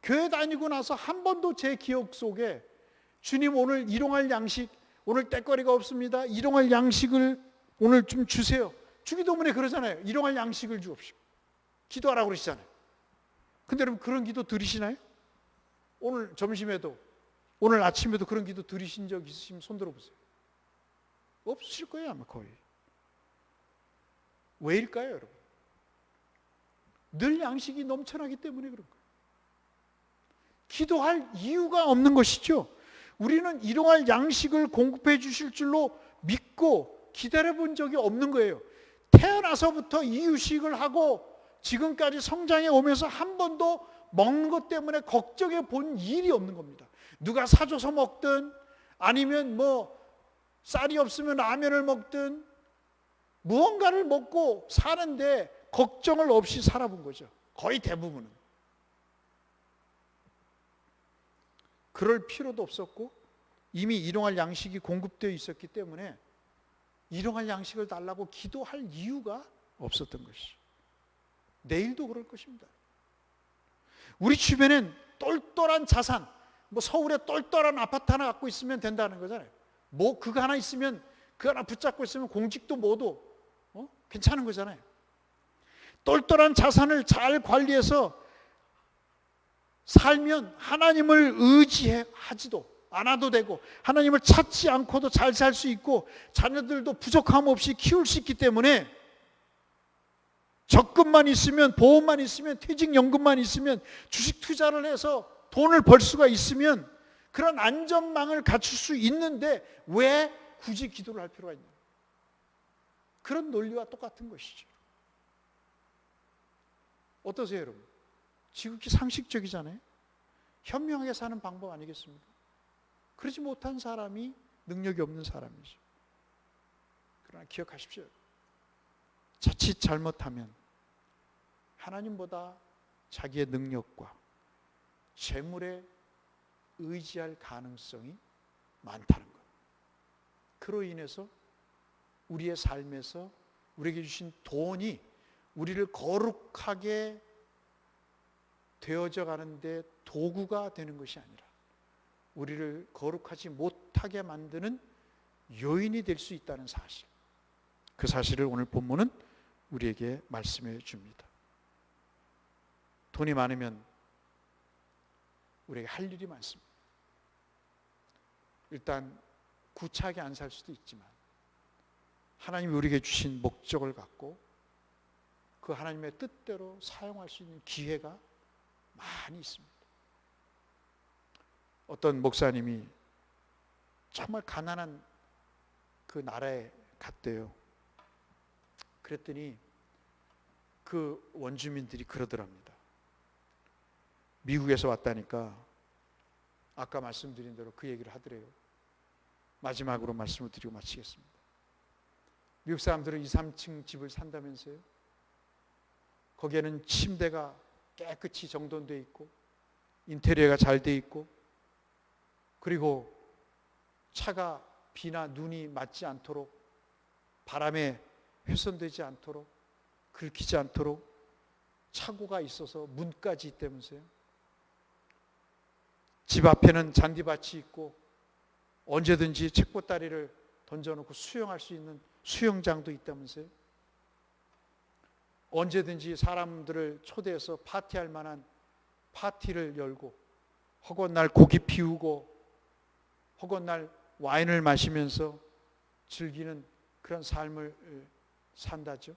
교회 다니고 나서 한 번도 제 기억 속에 주님 오늘 일용할 양식, 오늘 때거리가 없습니다. 일용할 양식을 오늘 좀 주세요. 주기도문에 그러잖아요. 일용할 양식을 주옵시고 기도하라고 그러시잖아요. 근데 여러분 그런 기도 들으시나요? 오늘 점심에도 오늘 아침에도 그런 기도 들으신 적 있으시면 손 들어보세요. 없으실 거예요 아마 거의. 왜일까요 여러분? 늘 양식이 넘쳐나기 때문에 그런 거예요. 기도할 이유가 없는 것이죠. 우리는 일용할 양식을 공급해 주실 줄로 믿고 기다려 본 적이 없는 거예요. 태어나서부터 이유식을 하고 지금까지 성장해 오면서 한 번도 먹는 것 때문에 걱정해 본 일이 없는 겁니다. 누가 사줘서 먹든 아니면 뭐 쌀이 없으면 라면을 먹든 무언가를 먹고 사는데 걱정을 없이 살아본 거죠. 거의 대부분은. 그럴 필요도 없었고 이미 일용할 양식이 공급되어 있었기 때문에 일용할 양식을 달라고 기도할 이유가 없었던 것이죠. 내일도 그럴 것입니다. 우리 주변엔 똘똘한 자산, 뭐 서울에 똘똘한 아파트 하나 갖고 있으면 된다는 거잖아요. 뭐 그거 하나 있으면 그 하나 붙잡고 있으면 공직도 뭐도 괜찮은 거잖아요. 똘똘한 자산을 잘 관리해서 살면 하나님을 의지하지도 않아도 되고 하나님을 찾지 않고도 잘 살 수 있고 자녀들도 부족함 없이 키울 수 있기 때문에 적금만 있으면 보험만 있으면 퇴직연금만 있으면 주식 투자를 해서 돈을 벌 수가 있으면 그런 안전망을 갖출 수 있는데 왜 굳이 기도를 할 필요가 있냐. 그런 논리와 똑같은 것이죠. 어떠세요 여러분? 지극히 상식적이잖아요. 현명하게 사는 방법 아니겠습니까? 그러지 못한 사람이 능력이 없는 사람이죠. 그러나 기억하십시오. 자칫 잘못하면 하나님보다 자기의 능력과 재물에 의지할 가능성이 많다는 것. 그로 인해서 우리의 삶에서 우리에게 주신 돈이 우리를 거룩하게 되어져 가는데 도구가 되는 것이 아니라 우리를 거룩하지 못하게 만드는 요인이 될 수 있다는 사실. 그 사실을 오늘 본문은 우리에게 말씀해 줍니다. 돈이 많으면 우리에게 할 일이 많습니다. 일단 구차하게 안 살 수도 있지만 하나님이 우리에게 주신 목적을 갖고 그 하나님의 뜻대로 사용할 수 있는 기회가 많이 있습니다. 어떤 목사님이 정말 가난한 그 나라에 갔대요. 그랬더니 그 원주민들이 그러더랍니다. 미국에서 왔다니까 아까 말씀드린 대로 그 얘기를 하더래요. 마지막으로 말씀을 드리고 마치겠습니다. 미국 사람들은 2, 3층 집을 산다면서요. 거기에는 침대가 깨끗이 정돈되어 있고 인테리어가 잘 되어 있고 그리고 차가 비나 눈이 맞지 않도록 바람에 훼손되지 않도록 긁히지 않도록 차고가 있어서 문까지 있다면서요. 집 앞에는 잔디밭이 있고 언제든지 책보따리를 던져놓고 수영할 수 있는 수영장도 있다면서요. 언제든지 사람들을 초대해서 파티할 만한 파티를 열고 허건 날 고기 피우고 허건 날 와인을 마시면서 즐기는 그런 삶을 산다죠.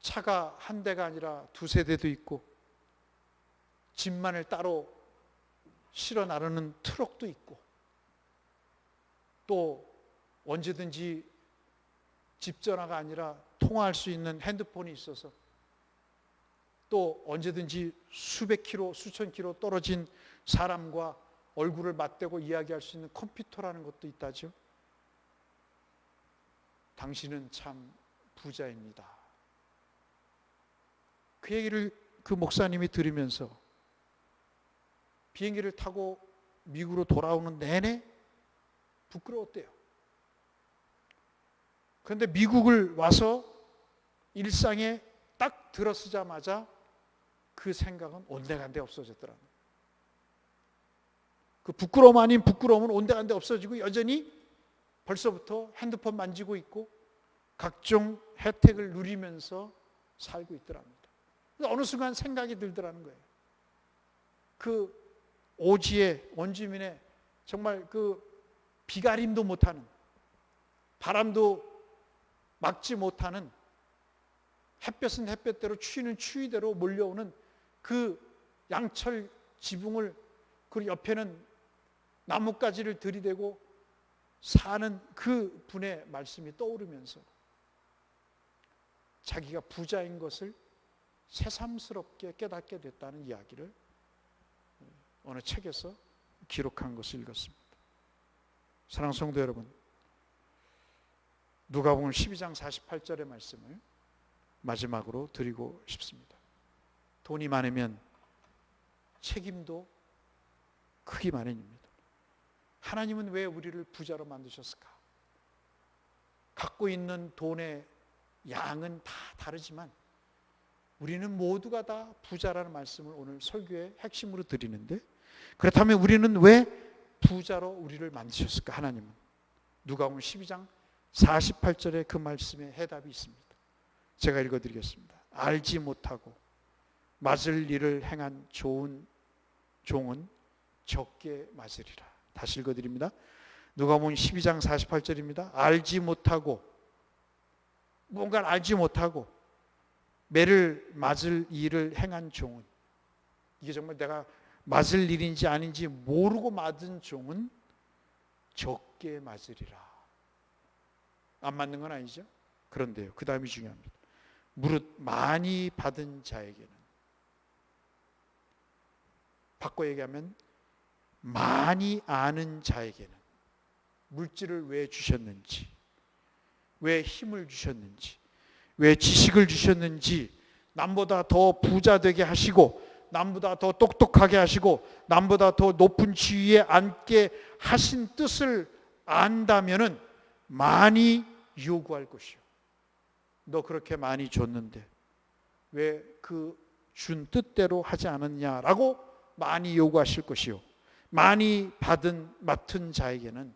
차가 한 대가 아니라 두세 대도 있고 짐만을 따로 실어 나르는 트럭도 있고 또 언제든지 집 전화가 아니라 통화할 수 있는 핸드폰이 있어서 또 언제든지 수백 킬로, 수천 킬로 떨어진 사람과 얼굴을 맞대고 이야기할 수 있는 컴퓨터라는 것도 있다죠. 당신은 참 부자입니다. 그 얘기를 그 목사님이 들으면서 비행기를 타고 미국으로 돌아오는 내내 부끄러웠대요. 그런데 미국을 와서 일상에 딱 들어서자마자 그 생각은 온데간데 없어졌더라고요. 그 부끄러움 아닌 부끄러움은 온데간데 없어지고 여전히 벌써부터 핸드폰 만지고 있고 각종 혜택을 누리면서 살고 있더랍니다. 어느 순간 생각이 들더라는 거예요. 그 오지의 원주민의 정말 그 비가림도 못하는, 바람도 막지 못하는, 햇볕은 햇볕대로 추위는 추위대로 몰려오는 그 양철 지붕을, 그 옆에는 나뭇가지를 들이대고 사는 그 분의 말씀이 떠오르면서 자기가 부자인 것을 새삼스럽게 깨닫게 됐다는 이야기를 어느 책에서 기록한 것을 읽었습니다. 사랑하는 성도 여러분, 누가복음 12장 48절의 말씀을 마지막으로 드리고 싶습니다. 돈이 많으면 책임도 크기 마련입니다. 하나님은 왜 우리를 부자로 만드셨을까? 갖고 있는 돈의 양은 다 다르지만 우리는 모두가 다 부자라는 말씀을 오늘 설교의 핵심으로 드리는데, 그렇다면 우리는 왜 부자로 우리를 만드셨을까? 하나님은 누가복음 12장 48절에 그 말씀에 해답이 있습니다. 제가 읽어드리겠습니다. 알지 못하고 맞을 일을 행한 좋은 종은 적게 맞으리라. 다시 읽어드립니다. 누가복음 12장 48절입니다. 알지 못하고, 뭔가를 알지 못하고 매를 맞을 일을 행한 종은, 이게 정말 내가 맞을 일인지 아닌지 모르고 맞은 종은 적게 맞으리라. 안 맞는 건 아니죠? 그런데요, 그 다음이 중요합니다. 무릇 많이 받은 자에게는, 바꿔 얘기하면 많이 아는 자에게는 물질을 왜 주셨는지, 왜 힘을 주셨는지, 왜 지식을 주셨는지, 남보다 더 부자 되게 하시고 남보다 더 똑똑하게 하시고 남보다 더 높은 지위에 앉게 하신 뜻을 안다면은 많이 요구할 것이요. 너 그렇게 많이 줬는데 왜 그 준 뜻대로 하지 않았냐라고 많이 요구하실 것이요. 많이 맡은 자에게는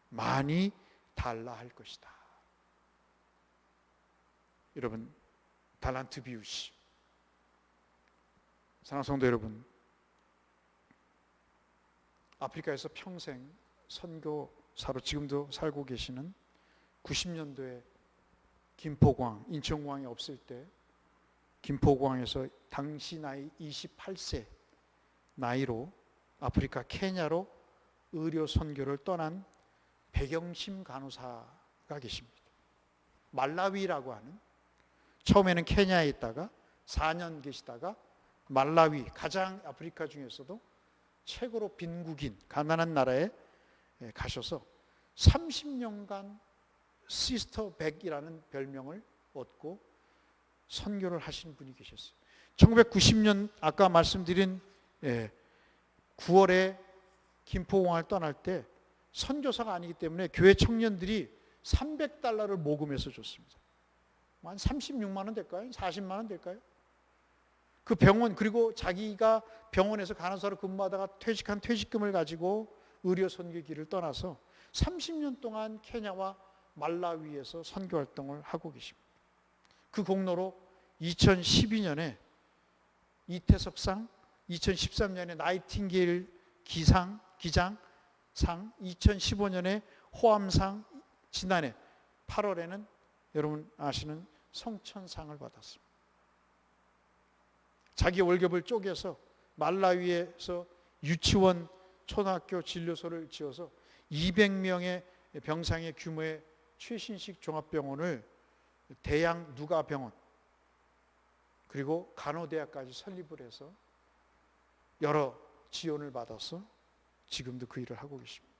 많이 달라 할 것이다. 여러분, 달란트 비유시. 사랑하는 성도 여러분, 아프리카에서 평생 선교사로 지금도 살고 계시는 90년도에 김포공항, 인천공항이 없을 때 김포공항에서 당시 나이 28세 나이로 아프리카 케냐로 의료 선교를 떠난 백영심 간호사가 계십니다. 말라위라고 하는, 처음에는 케냐에 있다가 4년 계시다가 말라위, 가장 아프리카 중에서도 최고로 빈국인 가난한 나라에 가셔서 30년간 시스터 백이라는 별명을 얻고 선교를 하시는 분이 계셨어요. 1990년 아까 말씀드린 9월에 김포공항을 떠날 때 선교사가 아니기 때문에 교회 청년들이 $300를 모금해서 줬습니다. 한 36만 원 될까요? 40만 원 될까요? 그 병원, 그리고 자기가 병원에서 간호사로 근무하다가 퇴직한 퇴직금을 가지고 의료 선교길을 떠나서 30년 동안 케냐와 말라위에서 선교 활동을 하고 계십니다. 그 공로로 2012년에 이태석상, 2013년에 나이팅게일 기장, 2015년에 호암상, 지난해 8월에는 여러분 아시는 성천상을 받았습니다. 자기 월급을 쪼개서 말라위에서 유치원, 초등학교 진료소를 지어서 200명의 병상의 규모의 최신식 종합병원을 대양 누가병원 그리고 간호대학까지 설립을 해서 여러 지원을 받아서 지금도 그 일을 하고 계십니다.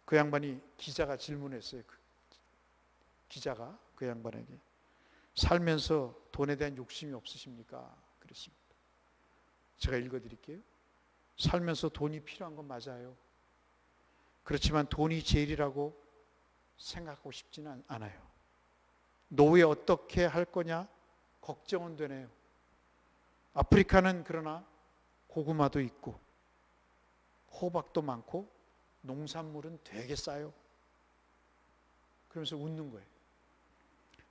그 양반이 기자가 질문했어요. 기자가 그 양반에게 살면서 돈에 대한 욕심이 없으십니까? 그랬습니다. 제가 읽어드릴게요. 살면서 돈이 필요한 건 맞아요. 그렇지만 돈이 제일이라고 생각하고 싶지는 않아요. 노후에 어떻게 할 거냐 걱정은 되네요. 아프리카는 그러나 고구마도 있고 호박도 많고 농산물은 되게 싸요. 그러면서 웃는 거예요.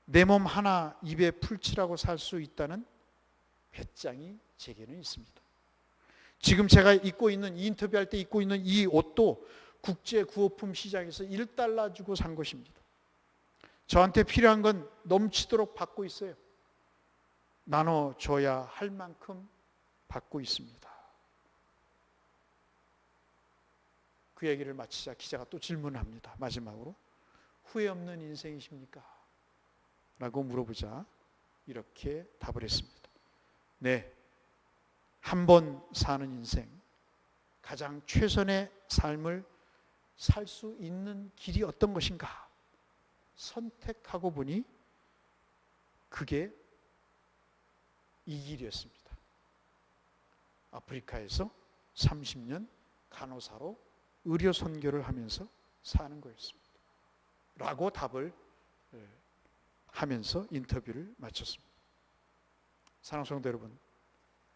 내 몸 하나 입에 풀칠하고 살 수 있다는 배짱이 제게는 있습니다. 지금 제가 입고 있는, 인터뷰할 때 입고 있는 이 옷도 국제 구호품 시장에서 1달러 주고 산 것입니다. 저한테 필요한 건 넘치도록 받고 있어요. 나눠줘야 할 만큼 받고 있습니다. 그 얘기를 마치자 기자가 또 질문합니다. 마지막으로 후회 없는 인생이십니까? 라고 물어보자 이렇게 답을 했습니다. 네, 한 번 사는 인생, 가장 최선의 삶을 살 수 있는 길이 어떤 것인가 선택하고 보니 그게 이 길이었습니다. 아프리카에서 30년 간호사로 의료 선교를 하면서 사는 거였습니다. 라고 답을 하면서 인터뷰를 마쳤습니다. 사랑하는 성도 여러분,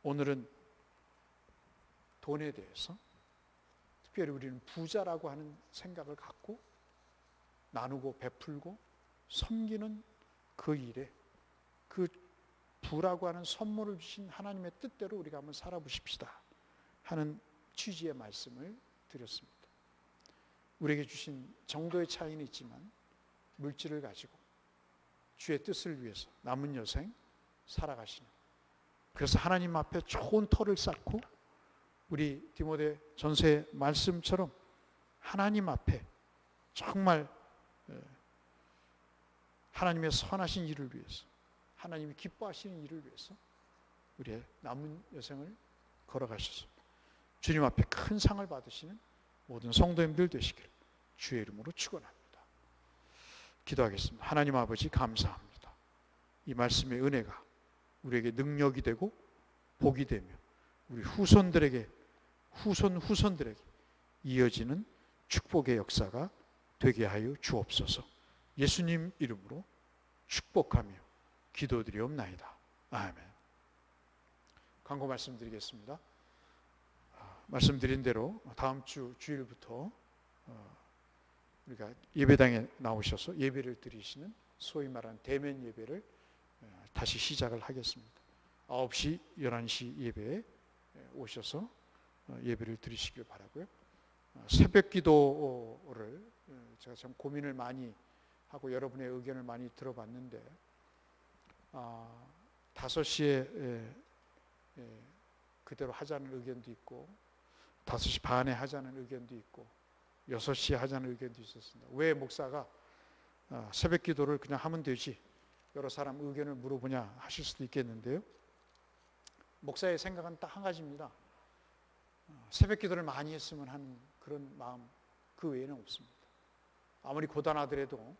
오늘은 돈에 대해서 특별히 우리는 부자라고 하는 생각을 갖고 나누고 베풀고 섬기는 그 일에 그 부라고 하는 선물을 주신 하나님의 뜻대로 우리가 한번 살아보십시다 하는 취지의 말씀을 드렸습니다. 우리에게 주신 정도의 차이는 있지만 물질을 가지고 주의 뜻을 위해서 남은 여생 살아가시는, 그래서 하나님 앞에 좋은 터를 쌓고 우리 디모데 전서의 말씀처럼 하나님 앞에 정말 하나님의 선하신 일을 위해서, 하나님이 기뻐하시는 일을 위해서 우리의 남은 여생을 걸어가셔서 주님 앞에 큰 상을 받으시는 모든 성도님들 되시기를 주의 이름으로 축원합니다. 기도하겠습니다. 하나님 아버지 감사합니다. 이 말씀의 은혜가 우리에게 능력이 되고 복이 되며 우리 후손들에게 후손들에게 이어지는 축복의 역사가 되게 하여 주옵소서. 예수님 이름으로 축복하며 기도드리옵나이다. 아멘. 광고 말씀드리겠습니다. 말씀드린 대로 다음 주 주일부터 우리가 예배당에 나오셔서 예배를 드리시는 소위 말하는 대면 예배를 다시 시작을 하겠습니다. 9시, 11시 예배에 오셔서 예배를 드리시길 바라고요. 새벽 기도를 제가 참 고민을 많이 하고 여러분의 의견을 많이 들어봤는데 5시에 그대로 하자는 의견도 있고 5시 반에 하자는 의견도 있고 6시에 하자는 의견도 있었습니다. 왜 목사가 새벽 기도를 그냥 하면 되지 여러 사람 의견을 물어보냐 하실 수도 있겠는데요. 목사의 생각은 딱 한 가지입니다. 새벽 기도를 많이 했으면 하는 그런 마음 그 외에는 없습니다. 아무리 고단하더라도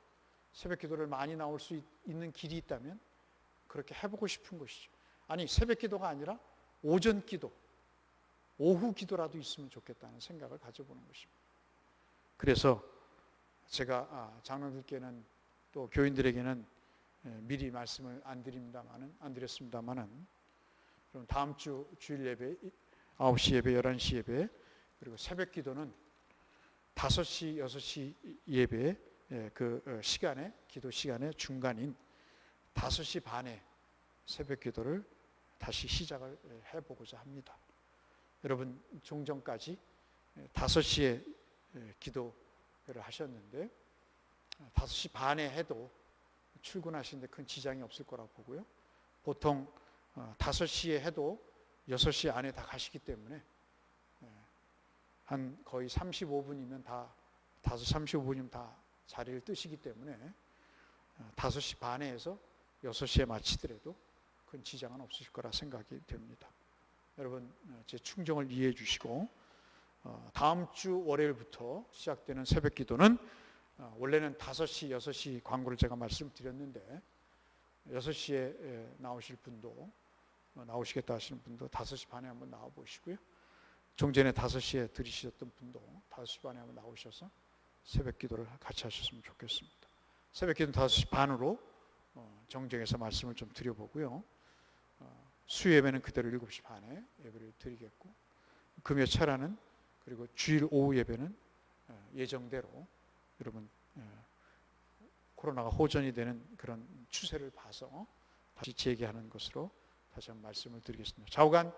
새벽 기도를 많이 나올 수 있는 길이 있다면 그렇게 해보고 싶은 것이죠. 아니 새벽 기도가 아니라 오전 기도, 오후 기도라도 있으면 좋겠다는 생각을 가져보는 것입니다. 그래서 제가 장로들께는 또 교인들에게는 미리 말씀을 안 드렸습니다마는 그럼 다음 주 주일 예배 9시 예배, 11시 예배 그리고 새벽 기도는 5시, 6시 예배 그 시간에 기도 시간의 중간인 5시 반에 새벽 기도를 다시 시작을 해보고자 합니다. 여러분 종전까지 5시에 기도를 하셨는데 5시 반에 해도 출근하시는데 큰 지장이 없을 거라고 보고요. 보통 5시에 해도 6시 안에 다 가시기 때문에 한 거의 35분이면 다 5시 35분이면 다 자리를 뜨시기 때문에 5시 반에 해서 6시에 마치더라도 큰 지장은 없으실 거라 생각이 됩니다. 여러분 제 충정을 이해해 주시고 다음 주 월요일부터 시작되는 새벽 기도는 원래는 5시, 6시 광고를 제가 말씀드렸는데 6시에 나오실 분도 나오시겠다 하시는 분도 5시 반에 한번 나와 보시고요. 좀 전에 5시에 들으셨던 분도 5시 반에 한번 나오셔서 새벽 기도를 같이 하셨으면 좋겠습니다. 새벽 기도는 5시 반으로 정정해서 말씀을 좀 드려보고요. 수요 예배는 그대로 7시 반에 예배를 드리겠고, 금요 차라는 그리고 주일 오후 예배는 예정대로 여러분 코로나가 호전이 되는 그런 추세를 봐서 다시 재개하는 것으로 다시 한번 말씀을 드리겠습니다. 좌우간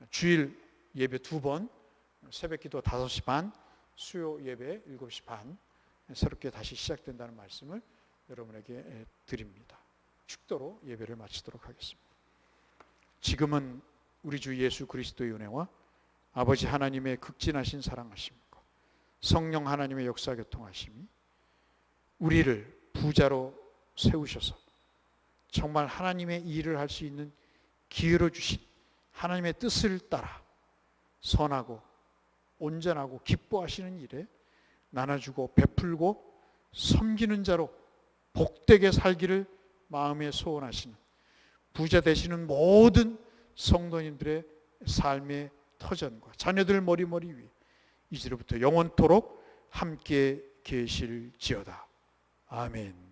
주일 예배 2번, 새벽 기도 5시 반, 수요 예배 7시 반 새롭게 다시 시작된다는 말씀을 여러분에게 드립니다. 축도로 예배를 마치도록 하겠습니다. 지금은 우리 주 예수 그리스도의 은혜와 아버지 하나님의 극진하신 사랑하심과 성령 하나님의 역사 교통하심이 우리를 부자로 세우셔서 정말 하나님의 일을 할 수 있는 기회로 주신 하나님의 뜻을 따라 선하고 온전하고 기뻐하시는 일에 나눠주고 베풀고 섬기는 자로 복되게 살기를 마음에 소원하시는 부자 되시는 모든 성도님들의 삶의 터전과 자녀들 머리머리 위에 이제로부터 영원토록 함께 계실지어다. 아멘.